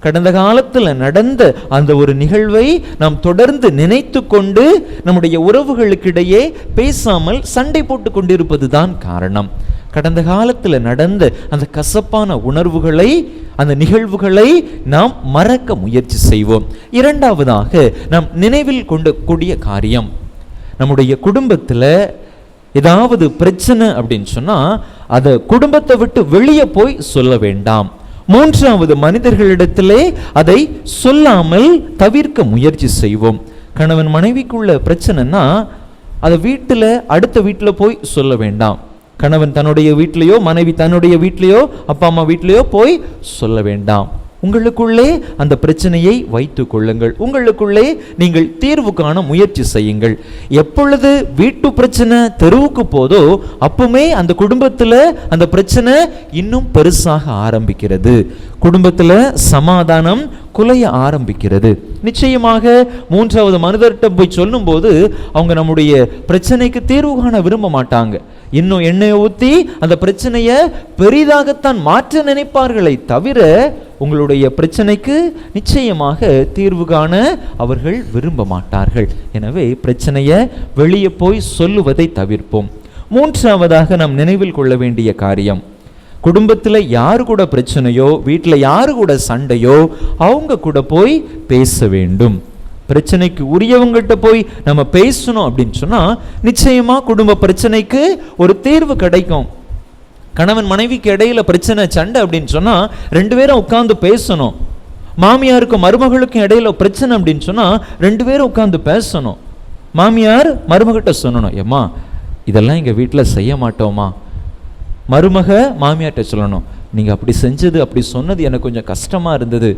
கடந்த காலத்தில் நடந்த அந்த ஒரு நிகழ்வை நாம் தொடர்ந்து நினைத்து கொண்டு நம்முடைய உறவுகளுக்கிடையே பேசாமல் சண்டை போட்டு கொண்டிருப்பது தான் காரணம். கடந்த காலத்தில் நடந்த அந்த கசப்பான உணர்வுகளை, அந்த நிகழ்வுகளை நாம் மறக்க முயற்சி செய்வோம். இரண்டாவதாக நாம் நினைவில் கொண்டக்கூடிய காரியம், நம்முடைய குடும்பத்தில் ஏதாவது பிரச்சனை அப்படின்னு சொன்னா அதை குடும்பத்தை விட்டு வெளியே போய் சொல்ல வேண்டாம். மூன்றாவது, மனிதர்களிடத்திலே அதை சொல்லாமல் தவிர்க்க முயற்சி செய்வோம். கணவன் மனைவிக்குள்ள பிரச்சனைனா அதை வீட்டில், அடுத்த வீட்டில் போய் சொல்ல வேண்டாம். கணவன் தன்னுடைய வீட்டிலையோ, மனைவி தன்னுடைய வீட்டிலையோ, அப்பா அம்மா வீட்டிலையோ போய் சொல்ல வேண்டாம். உங்களுக்குள்ளே அந்த பிரச்சனையை வைத்து கொள்ளுங்கள். உங்களுக்குள்ளே நீங்கள் தீர்வு காண முயற்சி செய்யுங்கள். எப்பொழுது வீட்டு பிரச்சனை தெருவுக்கு போதோ அப்பவுமே அந்த குடும்பத்தில் அந்த பிரச்சனை இன்னும் பெருசாக ஆரம்பிக்கிறது. குடும்பத்தில் சமாதானம் குலைய ஆரம்பிக்கிறது. நிச்சயமாக மூன்றாவது மனிதர்கிட்ட போய் சொல்லும் போது அவங்க நம்முடைய பிரச்சனைக்கு தீர்வு காண விரும்ப மாட்டாங்க. இன்னும் எண்ணெயை ஊற்றி அந்த பிரச்சனையை பெரிதாகத்தான் மாற்ற நினைப்பார்களே தவிர உங்களுடைய பிரச்சனைக்கு நிச்சயமாக தீர்வு காண அவர்கள் விரும்ப மாட்டார்கள். எனவே பிரச்சனையை வெளியே போய் சொல்லுவதை தவிர்ப்போம். மூன்றாவதாக நாம் நினைவில் கொள்ள வேண்டிய காரியம், குடும்பத்தில் யாரு கூட பிரச்சனையோ, வீட்டில் யாரு கூட சண்டையோ, அவங்க கூட போய் பேச வேண்டும். பிரச்சனைக்கு உரியவங்கள்ட்ட போய் நம்ம பேசணும் அப்படின்னு சொன்னா நிச்சயமா குடும்ப பிரச்சனைக்கு ஒரு தீர்வு கிடைக்கும். கணவன் மனைவிக்கு இடையில பிரச்சனை, சண்டை அப்படின்னு சொன்னா 2 பேரும் உட்கார்ந்து பேசணும். மாமியாருக்கும் மருமகளுக்கும் இடையில பிரச்சனை அப்படின்னு சொன்னா 2 பேரும் உட்கார்ந்து பேசணும். மாமியார் மருமகிட்ட சொல்லணும், ஏம்மா இதெல்லாம் எங்க வீட்டில் செய்ய மாட்டோமா. மருமக மாமியார்ட்ட சொல்லணும், நீங்க அப்படி செஞ்சது, அப்படி சொன்னது எனக்கு கொஞ்சம் கஷ்டமா இருந்தது.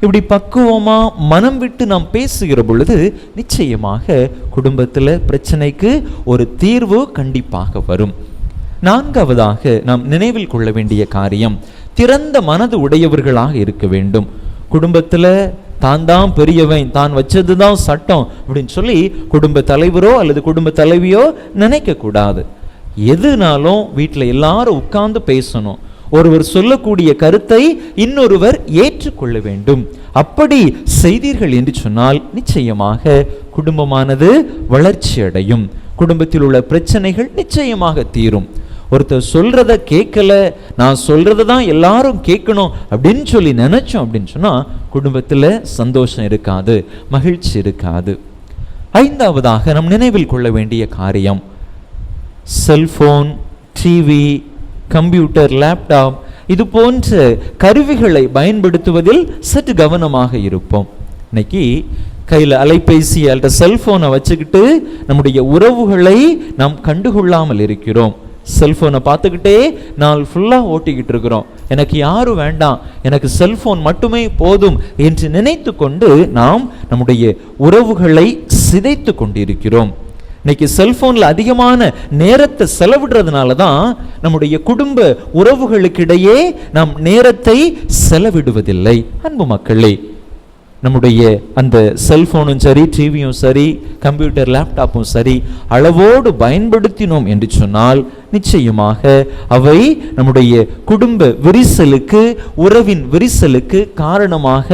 இப்படி பக்குவமா மனம் விட்டு நாம் பேசுகிற பொழுது நிச்சயமாக குடும்பத்தில் பிரச்சனைக்கு ஒரு தீர்வு கண்டிப்பாக வரும். 4வதாக நாம் நினைவில் கொள்ள வேண்டிய காரியம், திறந்த மனது உடையவர்களாக இருக்க வேண்டும். குடும்பத்தில் தான் பெரியவன், தான் வச்சதுதான் சட்டம் அப்படின்னு சொல்லி குடும்ப தலைவரோ அல்லது குடும்ப தலைவியோ நினைக்க கூடாது. எதுனாலும் வீட்டில் எல்லாரும் உட்கார்ந்து பேசணும். ஒருவர் சொல்லக்கூடிய கருத்தை இன்னொருவர் ஏற்றுக்கொள்ள வேண்டும். அப்படி செய்தீர்கள் என்று சொன்னால் நிச்சயமாக குடும்பமானது வளர்ச்சி அடையும். குடும்பத்தில் உள்ள பிரச்சனைகள் நிச்சயமாக தீரும். ஒருத்தர் சொல்றத கேட்கல, நான் சொல்றத தான் எல்லாரும் கேட்கணும் அப்படின்னு சொல்லி நினைச்சோம் அப்படின்னு சொன்னா குடும்பத்தில் சந்தோஷம் இருக்காது, மகிழ்ச்சி இருக்காது. 5வதாக நாம் நினைவில் கொள்ள வேண்டிய காரியம், செல்போன், டிவி, கம்ப்யூட்டர், லேப்டாப் இது போன்ற கருவிகளை பயன்படுத்துவதில் சற்று கவனமாக இருப்போம். இன்னைக்கு கையில் அலைபேசி அல்லது செல்போனை வச்சுக்கிட்டு நம்முடைய உறவுகளை நாம் கண்டுகொள்ளாமல் இருக்கிறோம். செல்போனை பார்த்துக்கிட்டே நாள் ஃபுல்லாக ஓட்டிக்கிட்டு இருக்கிறோம். எனக்கு யாரும் வேண்டாம், எனக்கு செல்போன் மட்டுமே போதும் என்று நினைத்து கொண்டு நாம் நம்முடைய உறவுகளை சிதைத்து கொண்டிருக்கிறோம். இன்னைக்கு செல்போன்ல அதிகமான நேரத்தை செலவிடுறதுனால தான் நம்முடைய குடும்ப உறவுகளுக்கிடையே நாம் நேரத்தை செலவிடுவதில்லை. அன்பு மக்களே, நம்முடைய அந்த செல்போனும் சரி, டிவியும் சரி, கம்ப்யூட்டர், லேப்டாப்பும் சரி அளவோடு பயன்படுத்தினோம் என்று சொன்னால் நிச்சயமாக அவை நம்முடைய குடும்ப விரிசலுக்கு, உறவின் விரிசலுக்கு காரணமாக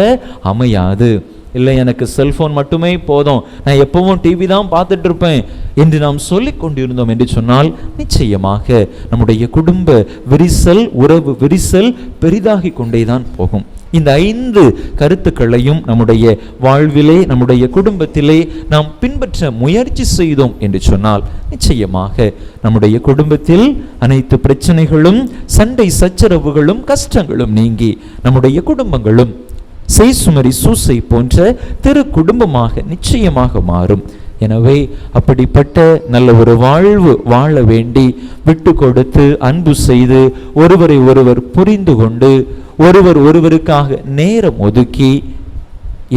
அமையாது. இல்லை எனக்கு செல்போன் மட்டுமே போதும், நான் எப்பவும் டிவி தான் பார்த்துட்டு இருப்பேன் என்று நாம் சொல்லிக் கொண்டிருந்தோம் என்று சொன்னால் நிச்சயமாக நம்முடைய குடும்ப விரிசல், உறவு விரிசல் பெரிதாகி கொண்டேதான் போகும். இந்த 5 கருத்துக்களையும் நம்முடைய வாழ்விலே, நம்முடைய குடும்பத்திலே நாம் பின்பற்ற முயற்சி செய்தோம் என்று சொன்னால் நிச்சயமாக நம்முடைய குடும்பத்தில் அனைத்து பிரச்சனைகளும், சண்டை சச்சரவுகளும், கஷ்டங்களும் நீங்கி நம்முடைய குடும்பங்களும் செய்சுமரி சூசை போன்ற திரு குடும்பமாக நிச்சயமாக மாறும். எனவே அப்படிப்பட்ட நல்ல ஒரு வாழ்வு வாழ வேண்டி விட்டு கொடுத்து அன்பு செய்து ஒருவரை ஒருவர் புரிந்து கொண்டு ஒருவர் ஒருவருக்காக நேரம் ஒதுக்கி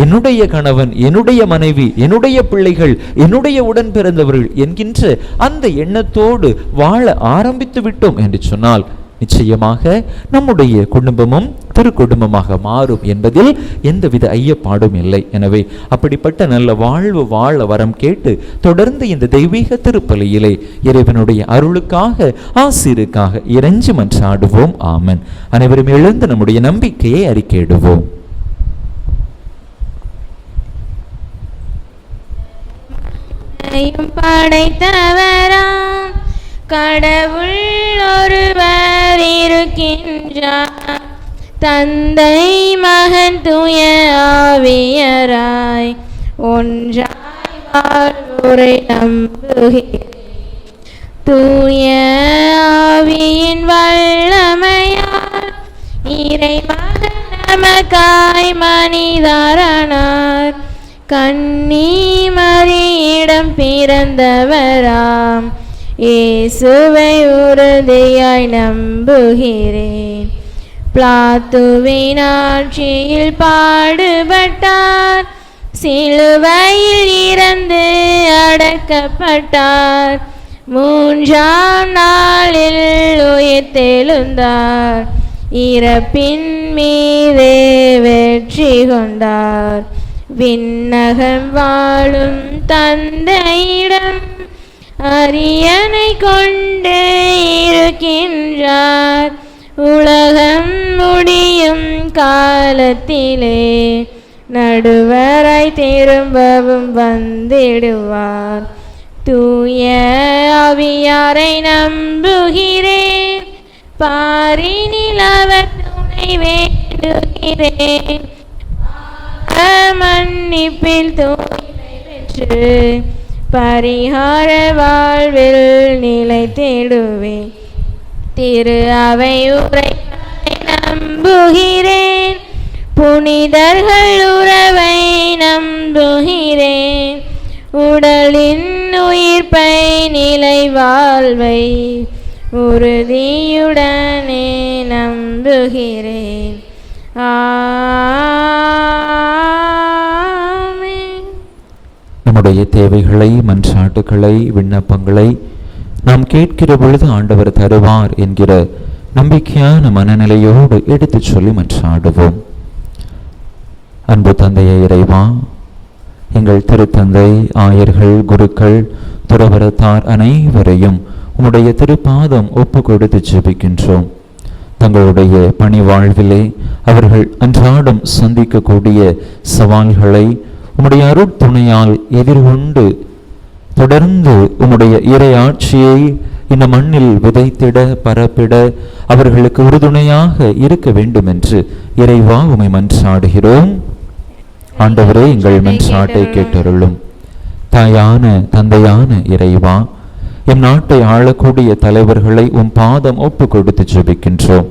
என்னுடைய கணவன், என்னுடைய மனைவி, என்னுடைய பிள்ளைகள், என்னுடைய உடன் பிறந்தவர்கள் என்கின்ற அந்த எண்ணத்தோடு வாழ ஆரம்பித்து விட்டோம் என்று சொன்னால் நிச்சயமாக நம்முடைய குடும்பமும் திரு குடும்பமாக மாறும் என்பதில் எந்தவித ஐயப்பாடும் இல்லை. எனவே அப்படிப்பட்ட நல்ல வாழ்வு வாழ வரம் கேட்டு தொடர்ந்து இந்த தெய்வீக திருப்பலியிலே இறைவனுடைய அருளுக்காக, ஆசீருக்காக இறைஞ்சி மன்றாடுவோம். ஆமன். அனைவரும் எழுந்து நம்முடைய நம்பிக்கையை அறிக்கையிடுவோம். படைத்தவராம் கடவுள் ஒருவர் இருக்கின்றார், தந்தை, மகன், தூய ஆவியராய் ஒன்றாய் வாழ்வோரை நம்புகிறேன். தூய ஆவியின் வல்லமையால் இறைமகன் நமக்காய் மனிதரானார். கன்னி மரியிடம் பிறந்தவராம் இயேசுவை உறுதியாய் நம்புகிறேன். பிலாத்துவின் ஆட்சியில் பாடுபட்டார், சிலுவையில் இறந்து அடக்கப்பட்டார், 3ஆம் நாளில் உயிர்த்தெழுந்தார், இறப்பின் மீதே வெற்றி கொண்டார். விண்ணகம் வாழும் தந்தையிடம் அரியணை கொண்டு இருக்கின்றார், உலகம் முடியும் காலத்திலே நடுவராய் திரும்பவும் வந்திடுவார். தூய ஆவியாரை நம்புகிறேன், பாரினில் அவர் துணை வேண்டுகிறேன். மன்னிப்பில் தூய்மை பெற்று பரிகார வாழ்வில் நிலை தேடுவேன். திரு அவை உரையை நம்புகிறேன், புனிதர்கள் உறவை நம்புகிறேன். உடலின் உயிர்ப்பை நிலை வாழ்வை உறுதியுடனே நம்புகிறேன். ஆமென். நம்முடைய தேவைகளை, மன்றாட்டுகளை, விண்ணப்பங்களை நாம் கேட்கிற பொழுது ஆண்டவர் தருவார் என்கிற நம்பிக்கையான மனநிலையோடு எடுத்துச் சொல்லி மன்றாடுவோம். அன்பு தந்தையே இறைவா, எங்கள் திருத்தந்தை, ஆயர்கள், குருக்கள், துறவரத்தார் அனைவரையும் உம்முடைய திருப்பாதம் ஒப்பு கொடுத்து ஜெபிக்கின்றோம். தங்களுடைய பணி வாழ்விலே அவர்கள் அன்றாடம் சந்திக்கக்கூடிய சவால்களை உம்முடைய அருட்துணையால் எதிர்கொண்டு தொடர்ந்து உம்முடைய இறையாட்சியை இந்த மண்ணில் விதைத்திட, பரப்பிட அவர்களுக்கு உறுதுணையாக இருக்க வேண்டும் என்று இறைவா உம்மை மன்றாடுகிறோம். ஆண்டவரே, எங்கள் மன்றாட்டை கேட்டருளும். தாயான தந்தையான இறைவா, எம் நாட்டை ஆளக்கூடிய தலைவர்களை உம் பாதம் ஒப்பு கொடுத்து ஜெபிக்கின்றோம்.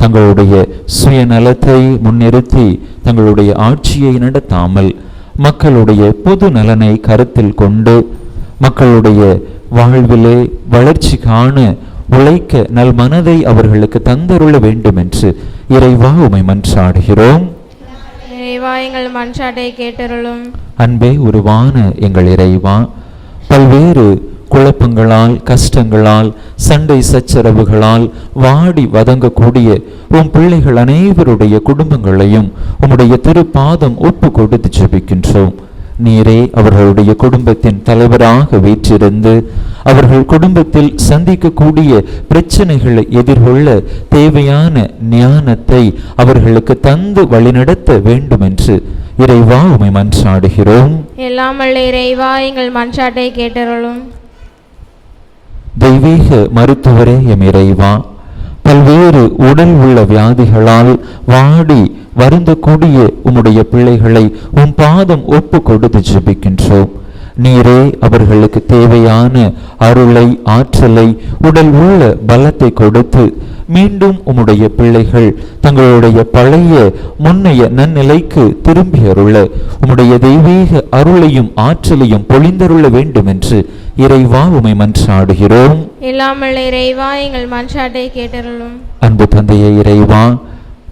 தங்களுடைய சுயநலத்தை முன்னிறுத்தி தங்களுடைய ஆட்சியை நடத்தாமல் மக்களுடைய பொது நலனை கருத்தில் கொண்டு மக்களுடைய வாழ்விலே வளர்ச்சி காண உழைக்க நல் மனதை அவர்களுக்கு தந்தருள வேண்டும் என்று இறைவா உம்மை மன்றாடுகிறோம். இறைவா, எங்கள் மன்றாட்டை கேட்டருளும். அன்பே உருவான எங்கள் இறைவா, பல்வேறு குழப்பங்களால், கஷ்டங்களால், சண்டை சச்சரவுகளால் வாடி வதங்கக்கூடிய உம் பிள்ளைகள் அனைவருடைய குடும்பங்களையும் உம்முடைய திருப்பாதம் ஒப்பு கொடுத்து ஜெபிக்கின்றோம். நீரே அவர்களுடைய குடும்பத்தின் தலைவராக வீற்றிருந்து அவர்கள் குடும்பத்தில் சந்திக்கக்கூடிய பிரச்சனைகளை எதிர்கொள்ள தேவையான ஞானத்தை அவர்களுக்கு தந்து வழிநடத்த வேண்டும் என்று இறைவா உம்மை மன்றாடுகிறோம். எல்லாம் வல்ல இறைவா, எங்கள் மன்றாட்டை கேட்டருளும். தெய்வீக மருத்துவரே எம் இறைவா, பல்வேறு உடல் உள்ள வியாதிகளால் வாடி வருந்தக்கூடிய உம்முடைய பிள்ளைகளை உம் பாதம் ஒப்பு கொடுத்து ஜெபிக்கின்றோம். நீரே அவர்களுக்கு தேவையான அருளை, ஆற்றலை, உடல் உள்ள பலத்தை கொடுத்து மீண்டும் உம்முடைய பிள்ளைகள் தங்களுடைய பழைய முன்னைய நன்னிலைக்கு திரும்பி அருள உம்முடைய தெய்வீக அருளையும் ஆற்றலையும் பொழிந்தருள வேண்டும் என்று இறைவா உம்மை மன்றாடுகிறோம். எல்லாம் வல்ல இறைவா, எங்கள் மன்றாட்டை கேட்டருளும். அன்பு தந்தையே இறைவா,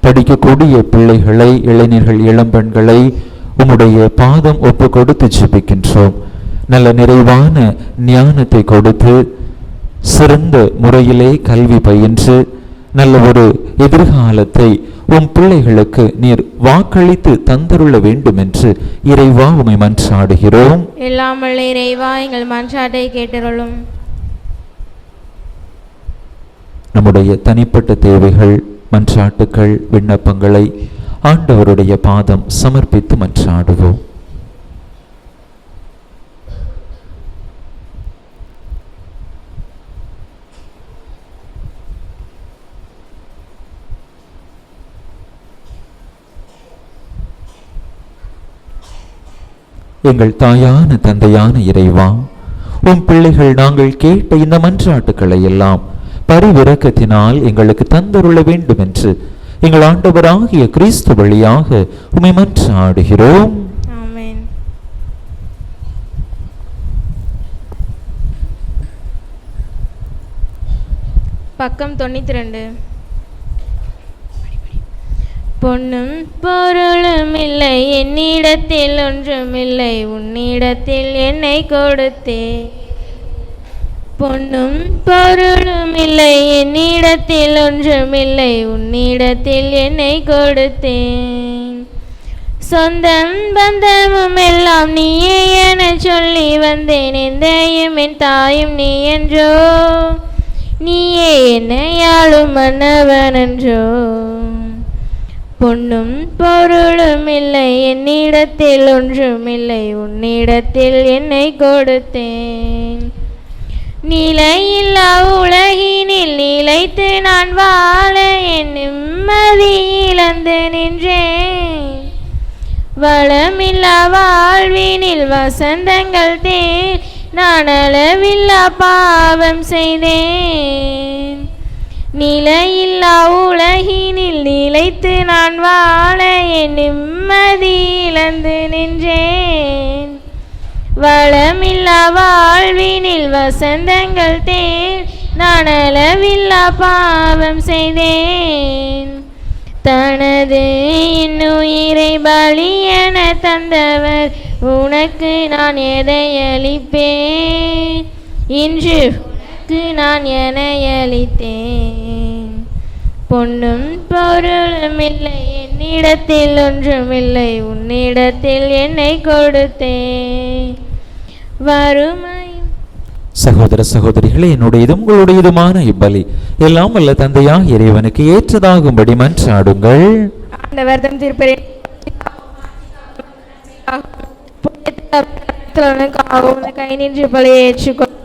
படிக்கக்கூடிய பிள்ளைகளை, இளைஞர்கள், இளம்பெண்களை உம்முடைய பாதம் ஒப்பு கொடுத்து ஜெபிக்கின்றோம். நல்ல நிறைவான ஞானத்தை கொடுத்து சிறந்த முறையிலே கல்வி பயின்று நல்ல ஒரு எதிர்காலத்தை உம் பிள்ளைகளுக்கு நீர் வாக்களித்து தந்தருள வேண்டும் என்று இறைவா உம்மை மன்றாடுகிறோம். எல்லாம் வல்ல இறைவா, எங்கள் மன்றாட்டை கேட்டருளும். நம்முடைய தனிப்பட்ட தேவைகள், மன்றாட்டுக்கள், விண்ணப்பங்களை ஆண்டவருடைய பாதம் சமர்ப்பித்து மன்றாடுவோம். எங்கள் தாயான தந்தையான இறைவா, உம் பிள்ளைகள் நாங்கள் கேட்ட இந்த மன்றாட்டுக்களை எல்லாம் பரிவிரக்கத்தினால் எங்களுக்கு தந்தருள வேண்டும் என்று எங்கள் ஆண்டவராகிய கிறிஸ்து வழியாக உம்மை மன்றாடுகிறோம். ஆமென். பக்கம் 92. பொன்னும் பொருளும் இல்லை என்னிடத்தில், ஒன்றுமில்லை உன்னிடத்தில் என்னை கொடுத்தே. பொன்னும் பொருளும் இல்லை என்னிடத்தில், ஒன்றுமில்லை உன்னிடத்தில் என்னை கொடுத்தேன். சொந்தம் பந்தமும் எல்லாம் நீயே என சொல்லி வந்தேன். எந்தையும் என் தாயும் நீ என்றோ, நீயே என்னை ஆளும் மன்னவன் என்றோ. பொன்னும் பொருளும் இல்லை, என்னிடத்தில் ஒன்றுமில்லை, உன்னிடத்தில் என்னை கொடுத்தேன். நிலையில்லா உலகினில் நிலைத்து நான் வாழ என் நிம்மதி இழந்து நின்றேன். வளமில்லா வாழ்வினில் வசந்தங்கள் தேன், நான் அளவில்லா பாவம் செய்தேன். நிலையில்லா உலகினில் நிலைத்து நான் வாழ என் நிம்மதி இழந்து நின்றேன். வளமில்லா வாழ்வினில் வசந்தங்கள் தேன், நான் அளவில்லா பாவம் செய்தேன். தனது இன்னுயிரை பலியென தந்தவர், உனக்கு நான் எதை அளிப்பேன்? இன்று உனக்கு நான் என்னை அளித்தேன். பொன்னும் பொருளும் இல்லை, என்னிடத்தில் ஒன்றுமில்லை, உன்னிடத்தில் என்னை கொடுத்தேன். வறுமை சகோதர சகோதரிகளே, என்னுடையதும் உங்களுடையதுமான இப்பலி எல்லாம் வல்ல தந்தையாக இறைவனுக்கு ஏற்றதாகும்படி மன்றாடுங்கள். ஆண்டவர் தம் திருப்பெயரின் கை நின்று பலியை ஏற்றுக்கொள்.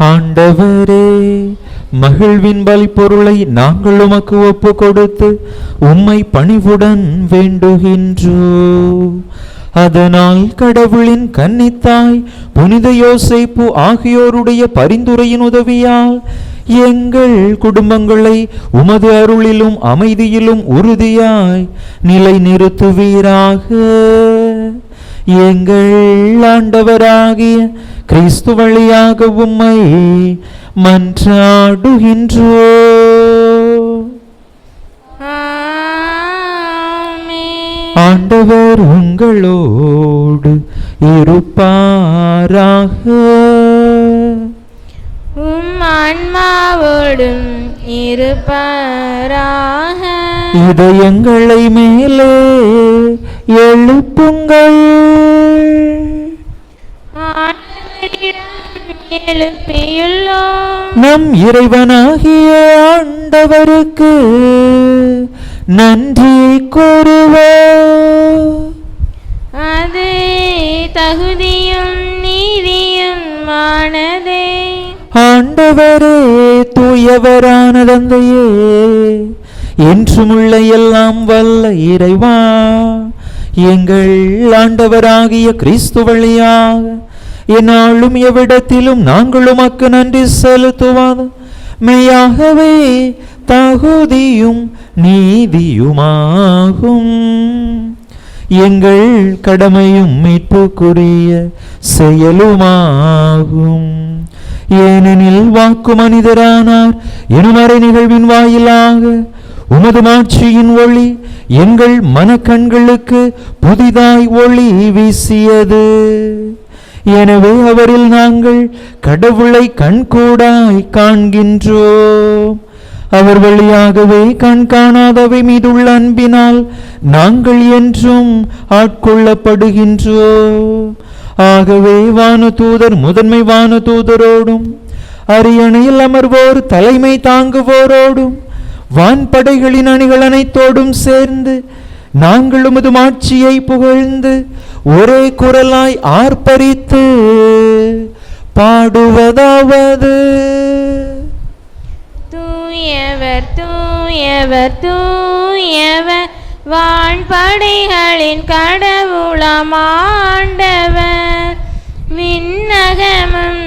ஆண்டவரே, மகிழ்வின் பலி பொருளை நாங்கள் உமக்கு ஒப்பு கொடுத்து உம்மை பணிவுடன் வேண்டுகின்றோம். அதனால் கடவுளின் கன்னித்தாய் புனித யோசேப்பு ஆகியோருடைய பரிந்துரையின் உதவியால் எங்கள் குடும்பங்களை உமது அருளிலும் அமைதியிலும் உறுதியாய் நிலை நிறுத்துவீராக. எங்கள் ஆண்டவராகிய கிறிஸ்து வழியாக உம்மை மன்றாடுகின்றோம். ஆண்டவர் உங்களோடு இருப்பாராக. உம் ஆன்மாவோடும் இருப்பாராக. இதயங்களை மேலே எழுப்புங்கள். எழுப்பியுள்ளோம். நம் இறைவனாகிய ஆண்டவருக்கு நன்றி கூறுவோம். அது தகுதியும் நீதியும் ஆனதே. ஆண்டவரே, தூயவரான தந்தையே, என்றுமுள்ள எல்லாம் வல்ல இறைவா, எங்கள் ஆண்டவராகிய கிறிஸ்து வழியாக என்னாலும் எவ்விடத்திலும் நாங்கள் உமக்கு நன்றி செலுத்துவது மெய்யாகவே தகுதியும் நீதியுமாகும். எங்கள் கடமையும் மீட்புக்குரிய செயலுமாகும். ஏனெனில் வாக்கு மனிதரானார் எனும் அரை நிகழ்வின் வாயிலாக உமது மாட்சியின் ஒளி எங்கள் மனக்கண்களுக்கு புதிதாய் ஒளி வீசியது. எனவே அவரில் நாங்கள் கடவுளை கண்கூடாய் காண்கின்றோம். அவர் வழியாகவே கண் காணாதவை மீதுள்ள அன்பினால் நாங்கள் என்றும் ஆட்கொள்ளப்படுகின்றோம். ஆகவே வானதூதர் முதன்மை வானதூதரோடும் அரியணையில் அமர்வோர் தலைமை தாங்குவோரோடும் வான்படைகளின் அணிகள் அனைத்தோடும் சேர்ந்து நாங்கள் உமது மாட்சியை புகழ்ந்து ஒரே குரலாய் ஆர்ப்பரித்து பாடுவதாவது: தூயவர் தூயவர் தூயவர், வான்படைகளின் கடவுளாம் ஆண்டவர். விண்ணகமும்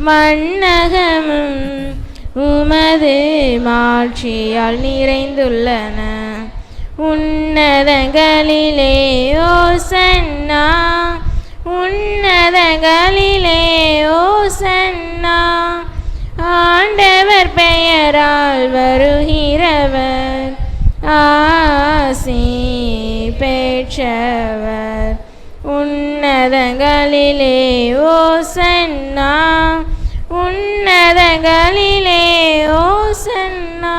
மண்ணகமும் உமது மாட்சியால் நிறைந்துள்ளன. உன்னதங்களிலே ஓசன்னா, உன்னதங்களிலே ஓசன்னா. ஆண்டவர் பெயரால் வருகிறவர் ஆசி பெற்றவர். உன்னதங்களிலே ஓசன்னா, உன்னதங்களிலே ஓசன்னா.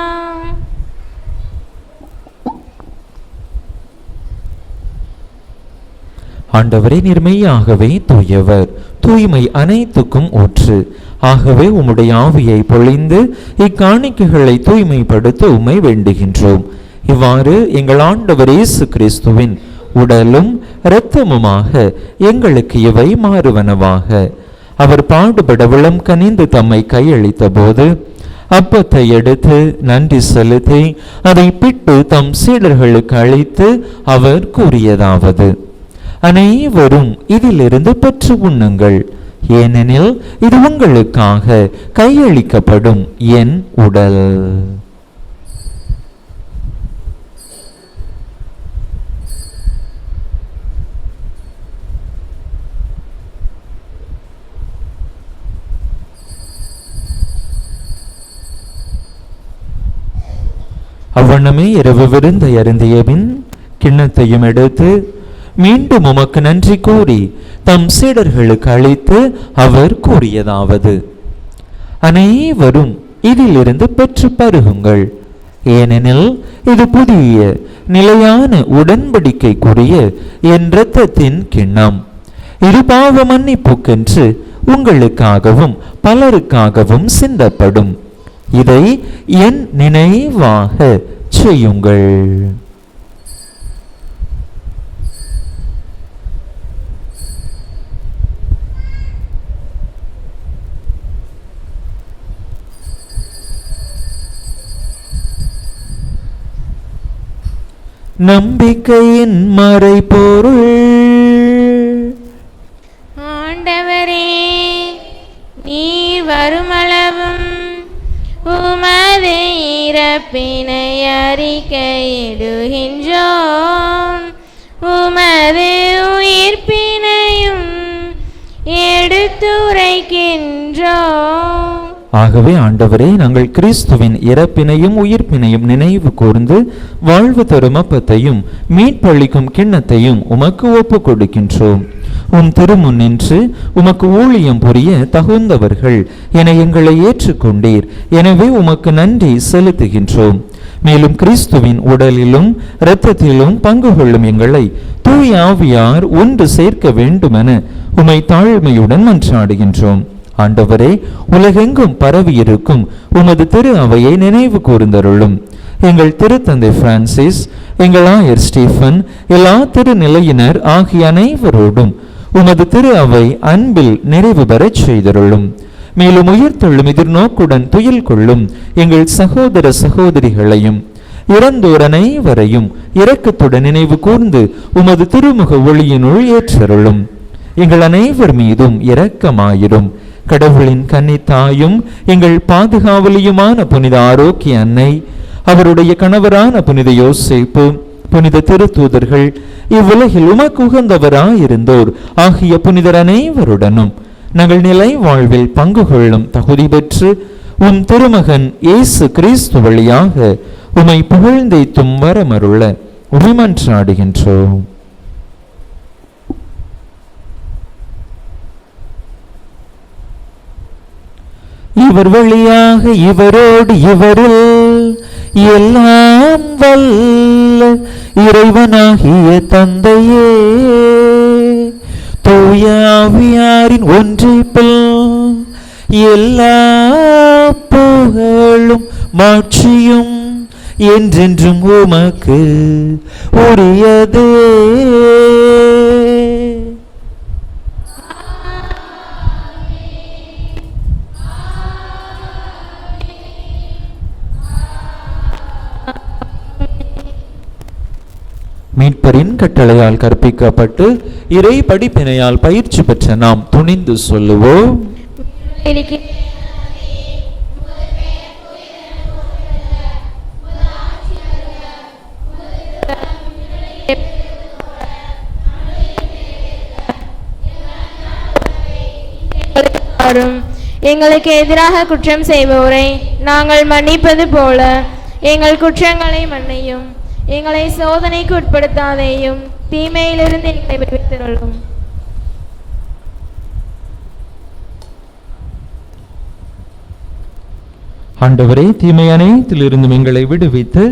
ஆண்டவரே, நிர்மையாகவே தூயவர், தூய்மை அனைத்துக்கும் ஊற்று. ஆகவே உம்முடைய ஆவியை பொழிந்து இக்காணிக்கைகளை தூய்மைப்படுத்த உம்மை வேண்டுகின்றோம். இவ்வாறு எங்கள் ஆண்டவர் இயேசு கிறிஸ்துவின் உடலும் இரத்தமுமாக எங்களுக்கு இவை மாறுவனவாக. அவர் பாடுபட விளம் கனிந்து தம்மை கையளித்த போது அப்பத்தை எடுத்து நன்றி செலுத்தி அதை பிட்டு தம் சீடர்களுக்கு அளித்து அவர் கூறியதாவது: அனைவரும் இதிலிருந்து பெற்று உண்ணுங்கள், ஏனெனில் இது உங்களுக்காக கையளிக்கப்படும் என் உடல். அவ்வண்ணமே இரவு விருந்தை அருந்திய பின் கிண்ணத்தையும் எடுத்து மீண்டும் உமக்கு நன்றி கூறி தம் சீடர்களுக்கு அளித்து அவர் கூறியதாவது: அனைவரும் இதிலிருந்து பெற்று பருகுங்கள், ஏனெனில் இது புதிய நிலையான உடன்படிக்கைக்குரிய என் இரத்தத்தின் கிண்ணம். இது பாவ மன்னிப்புக்கென்று உங்களுக்காகவும் பலருக்காகவும் சிந்தப்படும். இதை என் நினைவாக செய்யுங்கள். நம்பிக்கையின் மறைபொருள். ஆண்டவரே, நீர் வருமளவும் உமது இறப்பினை அறிக்கையிடுகின்றோம், உமது உயிர்ப்பினையும் எடுத்துரைக்கின்றோம். ஆகவே ஆண்டவரே, நாங்கள் கிறிஸ்துவின் இறப்பினையும் உயிர்ப்பினையும் நினைவு கூர்ந்து வாழ்வு தரும் அப்பத்தையும் மீட்பளிக்கும் கிண்ணத்தையும் உமக்கு ஒப்பு கொடுக்கின்றோம். உம் திருமுன் நின்று உமக்கு ஊழியம் புரிய தகுந்தவர்கள் என எங்களை ஏற்றுக்கொண்டீர். எனவே உமக்கு நன்றி செலுத்துகின்றோம். மேலும் கிறிஸ்துவின் உடலிலும் இரத்தத்திலும் பங்கு கொள்ளும் எங்களை தூய ஆவியார் ஒன்று சேர்க்க வேண்டுமென உமை தாழ்மையுடன் மன்றாடுகின்றோம். ஆண்டவரே, உலகெங்கும் பரவி இருக்கும் உமது திரு அவையை நினைவு கூர்ந்தருளும். எங்கள் திருத்தந்தை பிரான்சிஸ், எங்கள் ஆயர் ஸ்டீஃபன், எல்லா திருநிலையினர் ஆகிய அனைவரோடும் உமது திரு அவை அன்பில் நிறைவு பெறச் செய்தருளும். மேலும் உயிர்த்தெழும் எதிர்நோக்குடன் துயில் கொள்ளும் எங்கள் சகோதர சகோதரிகளையும் இறந்தோர் அனைவரையும் இரக்கத்துடன் நினைவு கூர்ந்து உமது திருமுக ஒளியினுள் ஏற்றருளும். எங்கள் அனைவர் மீதும் இரக்கமாயிரும். கடவுளின் கன்னித்தாயும் எங்கள் பாதுகாவலியுமான புனித ஆரோக்கிய அன்னை, அவருடைய கணவரான புனித யோசேப்பு, புனித திருத்தூதர்கள், இவ்வுலகில் உமக்கு உகந்தவராயிருந்தோர் ஆகிய புனிதர் அனைவருடனும் நாங்கள் நிலை வாழ்வில் பங்கு கொள்ளும் தகுதி பெற்று உம் திருமகன் இயேசு கிறிஸ்து வழியாக உமை புகழ்ந்தேத்தும் வரமருள உமை மன்றாடுகின்றோம். இவர் வழியாக இவரோடு இவரில் எல்லாம் வல்ல இறைவனாகிய தந்தையே, தூய ஆவியாரின் ஒன்றிப்பில் எல்லா புகழும் மாட்சியும் என்றென்றும் உமக்கு உரியதே. மீட்பரின் கட்டளையால் கற்பிக்கப்பட்டு இறை படிப்பினையால் பயிற்சி பெற்ற நாம் துணிந்து சொல்லுவோம்: எங்களுக்கு எதிராக குற்றம் செய்பவரை நாங்கள் மன்னிப்பது போல எங்கள் குற்றங்களை மன்னியும், எங்களை சோதனைக்கு உட்படுத்தாதேயும், தீமையிலிருந்து எங்களை விடுவித்தருளும். ஆண்டவரே, தீமை அனைத்திலிருந்தும் எங்களை விடுவித்து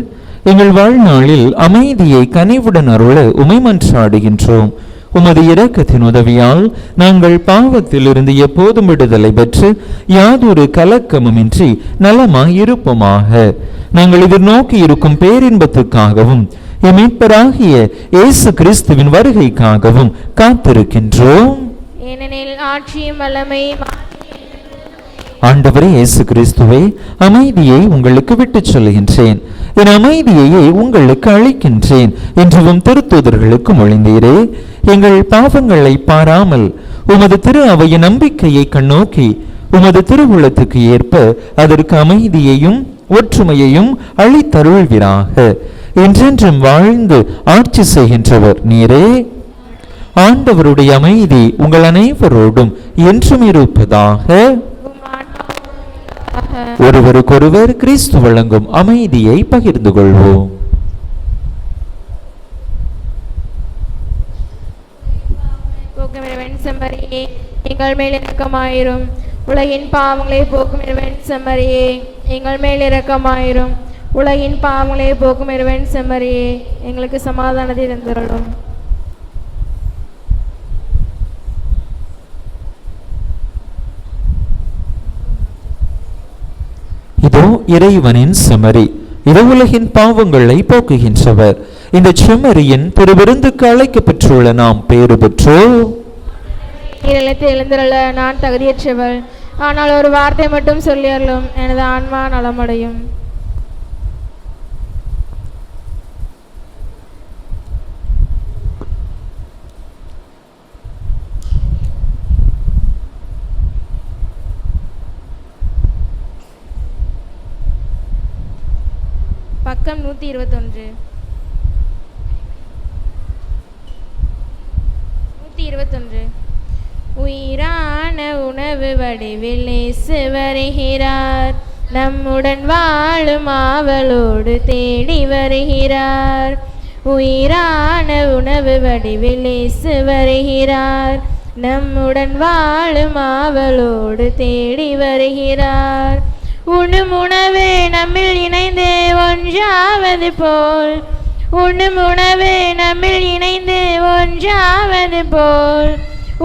எங்கள் வாழ்நாளில் அமைதியை கனிவுடன் அருள உமை மன்றாடுகின்றோம். உமது இரக்கத்தின் உதவியால் நாங்கள் பாவத்திலிருந்து எப்போதும் விடுதலை பெற்று யாதொரு கலக்கமுமின்றி நலமாயிருப்போமாக. நாங்கள் எதிர்நோக்கி இருக்கும் பேரின்பத்துக்காகவும் எம் மீட்பராகிய இயேசு கிறிஸ்துவின் வருகைக்காகவும் காத்திருக்கின்றோம். ஏனெனில் ஆட்சியும் வல்லமையும் ஆண்டவரே இயேசு கிறிஸ்துவே, அமைதியை உங்களுக்கு விட்டுச் சொல்கின்றேன், என் அமைதியையே உங்களுக்கு அளிக்கின்றேன் என்றும் திருத்தூதர்களுக்கு மொழிந்தீரே. எங்கள் பாவங்களை பாராமல் உமது திரு அவையின் நம்பிக்கையை கண்ணோக்கி உமது திருவுளத்துக்கு ஏற்ப அதற்கு அமைதியையும் ஒற்றுமையையும் அளித்தருள்வீராக. என்றென்றும் வாழ்ந்து ஆட்சி செய்கின்றவர் நீரே. ஆண்டவருடைய அமைதி உங்கள் அனைவரோடும் என்றும் இருப்பதாக. ஒருவருக்கொருவர் கிறிஸ்து வழங்கும் அமைதியை பகிர்ந்து கொள்வோம். செம்மறியே, எங்கள் மேல் இரக்கமாயிரும். உலகின் பாவங்களை போக்கும் இறைவன் செம்மறியே, எங்கள் மேல் இரக்கமாயிரும். உலகின் பாவங்களை போக்கும் இறைவன் செம்மறியே, எங்களுக்கு சமாதானத்தை தந்தருளும். இதோ இறைவனின் செம்மறி, இது உலகின் பாவங்களை போக்குகின்றவர். இந்த செம்மறியின் திருவிருந்துக்கு அழைக்கப்பெற்றுள்ள நாம் பேறு பெற்றோம். எழுந்தருள நான் தகுதியற்றவள், ஆனால் ஒரு வார்த்தை மட்டும் சொல்லியறலும் எனது ஆன்மா நலமடையும். பக்கம் 121. 121. உயிரான உணவு வடிவில் இயேசு வருகிறார், நம்முடன் வாழும் ஆவலோடு தேடி வருகிறார். உயிரான உணவு வடிவில் இயேசு வருகிறார், நம்முடன் வாழும் ஆவலோடு தேடி வருகிறார். உண்ணும் உணவு நம்மில் இணைந்து ஒன்றாவது போல், உண்ணும் உணவு நம்மில் இணைந்து ஒன்றாவது போல்,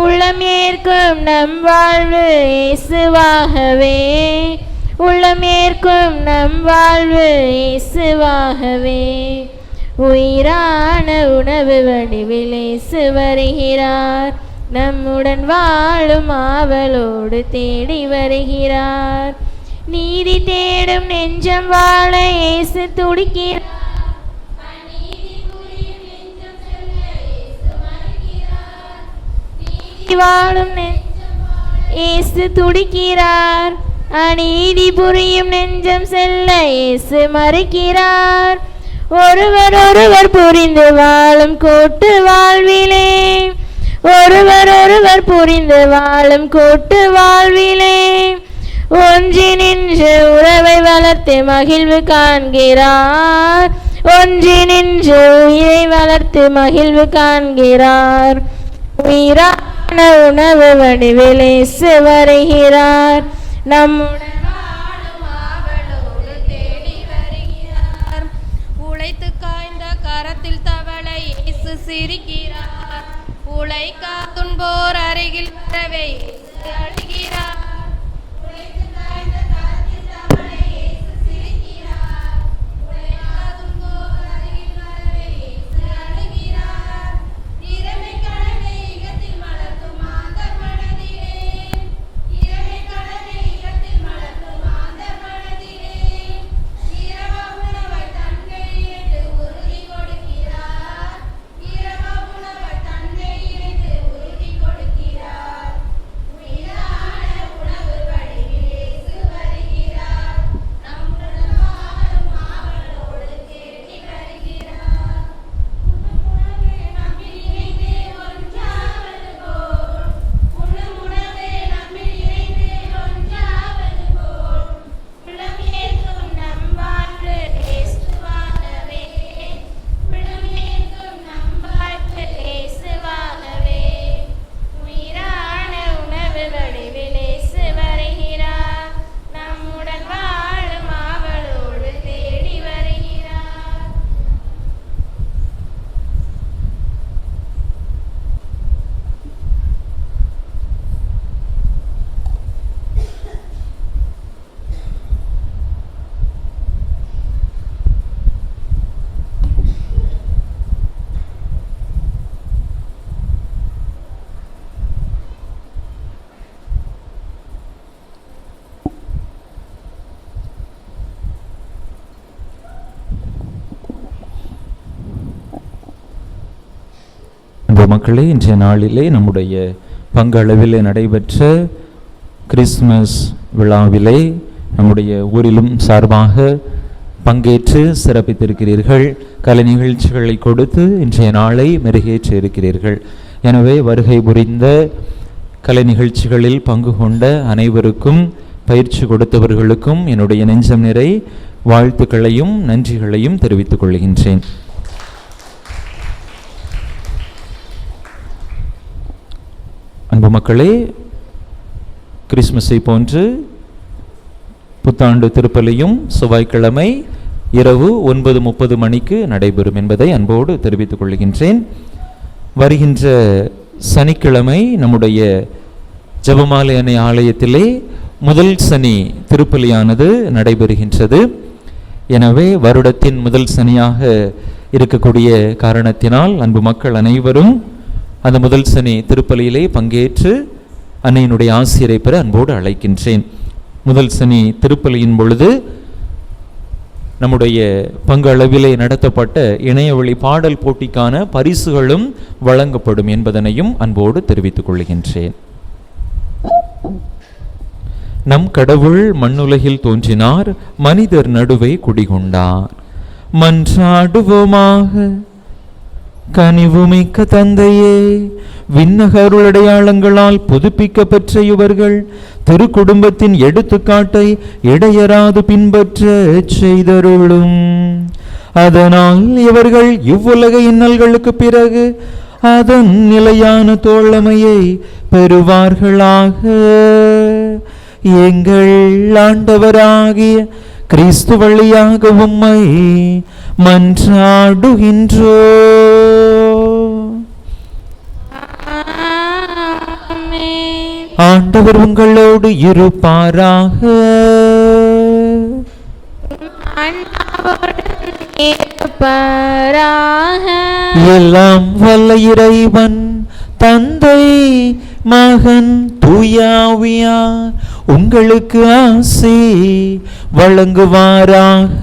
உள்ளம் ஏற்கும் நம் வாழ்வு இயேசுவாகவே, உள்ளம் ஏற்கும் நம் வாழ்வு இயேசுவாகவே. உயிரான உணவு வடிவில் இயேசு வருகிறார், நம்முடன் வாழும் ஆவலோடு தேடி வருகிறார். நீதி தேடும் நெஞ்சம் வாழ இயேசு துடிக்கிறார், வாழும் இயேசு துடிக்கிறார். அநீதி புரியும் நெஞ்சம் செல்ல இயேசு மறுக்கிறார். ஒருவர் ஒருவர் புரிந்து வாழும் கூட்டு வாழ்விலே, ஒருவர் ஒருவர் புரிந்து வாழும் கூட்டு வாழ்விலே, ஒன்றி நின்று உறவை வளர்த்து மகிழ்வு காண்கிறார், ஒன்றி நின்று உயிரை வளர்த்து மகிழ்வு காண்கிறார். உயிரான உணவு வடிவில் இயேசு வருகிறார், நம்முடன் வாழும் ஆவலோடு தேடி வருகிறார். உழைத்து காய்ந்த கரத்தில் தவளை இயேசு சிரிக்கிறார், உழைக்கா துன்போர் அருகில் வரவே இயேசு அழுகிறார். உயிரான மக்களே, இன்றைய நாளிலே நம்முடைய பங்களவிலே நடைபெற்ற கிறிஸ்மஸ் விழாவிலே நம்முடைய ஊரிலும் சார்பாக பங்கேற்று சிறப்பித்திருக்கிறீர்கள். கலை நிகழ்ச்சிகளை கொடுத்து இன்றைய நாளை மெருகேற்றி இருக்கிறீர்கள். எனவே வருகை புரிந்த கலை நிகழ்ச்சிகளில் பங்கு கொண்ட அனைவருக்கும், பயிற்சி கொடுத்தவர்களுக்கும் என்னுடைய நெஞ்சம் நிறை வாழ்த்துக்களையும் நன்றிகளையும் தெரிவித்துக் கொள்கின்றேன். அன்பு மக்களே, கிறிஸ்மஸை போன்று புத்தாண்டு திருப்பலியும் செவ்வாய்க்கிழமை இரவு 9:30 மணிக்கு நடைபெறும் என்பதை அன்போடு தெரிவித்துக் கொள்கின்றேன். வருகின்ற சனிக்கிழமை நம்முடைய ஜெபமாலை அன்னை ஆலயத்திலே முதல் சனி திருப்பலியானது நடைபெறுகின்றது. எனவே வருடத்தின் முதல் சனியாக இருக்கக்கூடிய காரணத்தினால் அன்பு மக்கள் அனைவரும் அந்த முதல் சனி திருப்பலியிலே பங்கேற்று அன்னையினுடைய ஆசிரை பெற அன்போடு அழைக்கின்றேன். முதல் சனி திருப்பலியின் பொழுது நம்முடைய பங்கு அளவிலே நடத்தப்பட்ட இணையவழி பாடல் போட்டிக்கான பரிசுகளும் வழங்கப்படும் என்பதனையும் அன்போடு தெரிவித்துக் கொள்கின்றேன். நம் கடவுள் மண்ணுலகில் தோன்றினார், மனிதர் நடுவே குடிகொண்டார். மன்றாடுவோமாக. கனிவுமிக்க தந்தையே, விண்ணகருளடையாளங்களால் புதுப்பிக்க பெற்ற இவர்கள் திருக்குடும்பத்தின் எடுத்துக்காட்டை இடையராது பின்பற்ற செய்தருளும். அதனால் இவர்கள் இவ்வுலக இன்னல்களுக்கு பிறகு அதன் நிலையான தோழமையை பெறுவார்களாக. எங்கள் ஆண்டவராகிய கிறிஸ்து வழியாக உம்மை மன்றாடுகின்றோ. ஆண்டவர் உங்களோடு இருப்பாராக. எல்லாம் வல்ல இறைவன் தந்தை மகன் தூயாவியார் உங்களுக்கு ஆசி வழங்குவாராக.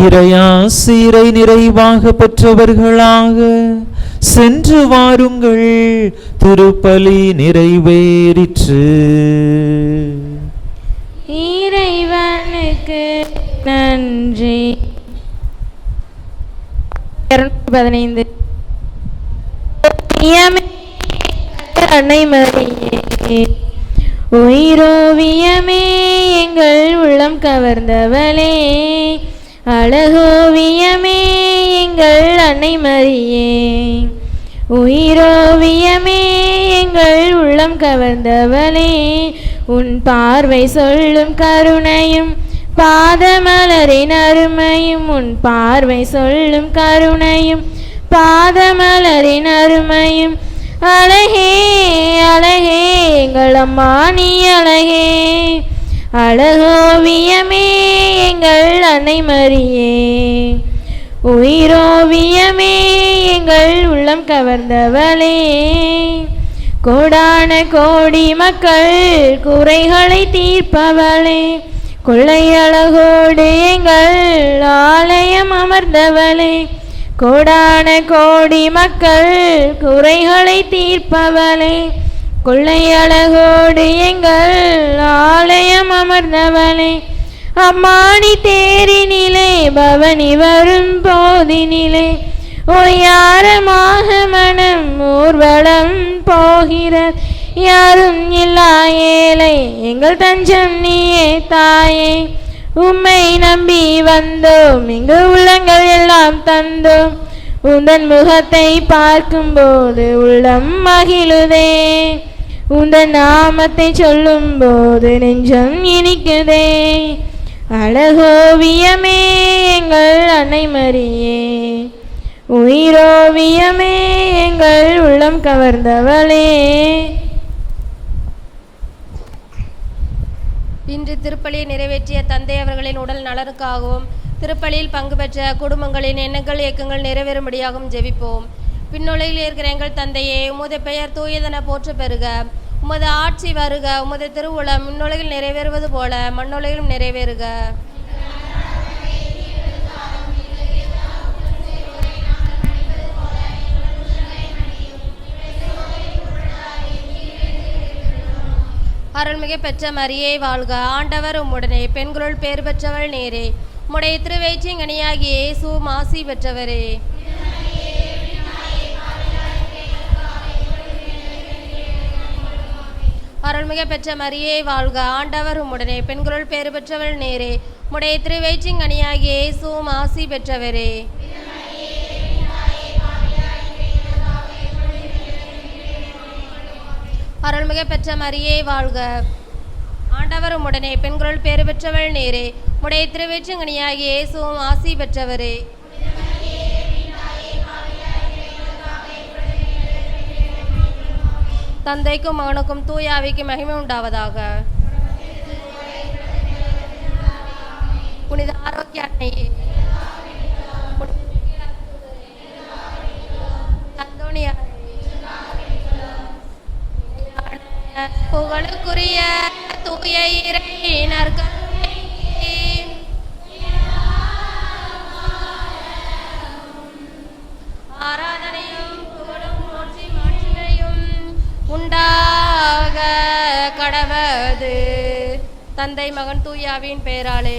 இறையாசிரை நிறைவாக பெற்றவர்களாக சென்று வாருங்கள். திருப்பலி நிறைவேறிற்று. இறைவனுக்கு நன்றி. 215 அன்னை மரியே, உயிரோவியமே எங்கள் உள்ளம் கவர்ந்தவளே, அழகோவியமே எங்கள் அன்னை மரியே, உயிரோவியமே எங்கள் உள்ளம் கவர்ந்தவளே, உன் பார்வை சொல்லும் கருணையும் பாதமலரின் அருமையும், உன் பார்வை சொல்லும் கருணையும் பாதமலரின் அருமையும், அழகே அழகே எங்கள் அம்மா நீ அழகே, அழகோவியமே எங்கள் அன்னை மரியே, உயிரோவியமே எங்கள் உள்ளம் கவர்ந்தவளே, கோடான கோடி மக்கள் குறைகளை தீர்ப்பவளே, கொள்ளையழகோடு எங்கள் ஆலயம் அமர்ந்தவளே, கோடான கோடி மக்கள் குறைகளை தீர்ப்பவளே, கொள்ளையழகோடு எங்கள் ஆலயம் அமர்ந்தவளே, அம்மானி தேரினிலே பவனி வரும் போதினிலே, ஒய்யாரமாக மனம் ஊர்வலம் போகிற, யாரும் இல்லா ஏழை எங்கள் தஞ்சம் நீயே தாயே, உம்மை நம்பி வந்தோம் இங்கு உள்ளங்கள் எல்லாம் தந்தோம், உந்தன் முகத்தை பார்க்கும்போது உள்ளம் மகிழுதே, உந்தன் நாமத்தை சொல்லும் போது நெஞ்சம் இனிக்குதே, அழகோவியமே எங்கள் அன்னை மரியே, உயிரோவியமே எங்கள் உள்ளம் கவர்ந்தவளே. இன்று திருப்பலியை நிறைவேற்றிய தந்தை அவர்களின் உடல் நலனுக்காகவும் திருப்பலியில் பங்கு பெற்ற குடும்பங்களின் எண்ணங்கள் இயக்கங்கள் நிறைவேறும்படியாகவும் ஜெபிப்போம். விண்ணுலகில் இருக்கிற எங்கள் தந்தையே, உமது பெயர் தூயதென போற்ற பெறுக, உமது ஆட்சி வருக, உமது திருவுளம் விண்ணுலகில் நிறைவேறுவது போல மண்ணுலகிலும் நிறைவேறுக. அருள்மிகு பெற்ற மரியே வாழ்க, ஆண்டவர் உம்முடனே, பெண்களுள் பேறு பெற்றவள் நீரே. உம்முடைய திருவயிற்றின் கனியாகிய இயேசுவும் ஆசி பெற்றவரே. அருள்மிகு பெற்ற மரியே வாழ்க, ஆண்டவர் உம்முடனே, பெண்களுள் பேறு பெற்றவள் நீரே. உம்முடைய திருவயிற்றின் கனியாகிய இயேசுவும் ஆசி பெற்றவரே. அருள்மிகு பெற்ற மரியே வாழ்க, ஆண்டவர் உம்முடனே, பெண்களுள் பேறு பெற்றவள் நீரே. உம்முடைய திருவயிற்றின் கனியாகிய இயேசுவும் ஆசி பெற்றவரே. தந்தைக்கும் மகனுக்கும் தூய ஆவிக்கும் மகிமை உண்டாவதாக. புனித ஆரோக்கிய அன்னையே, புகழுக்குரிய தூய இறையினர்கள் ஆராதனையும் புகழும் மாட்சிமையும் உண்டாக கடவது. தந்தை மகன் தூயாவின் பெயராலே.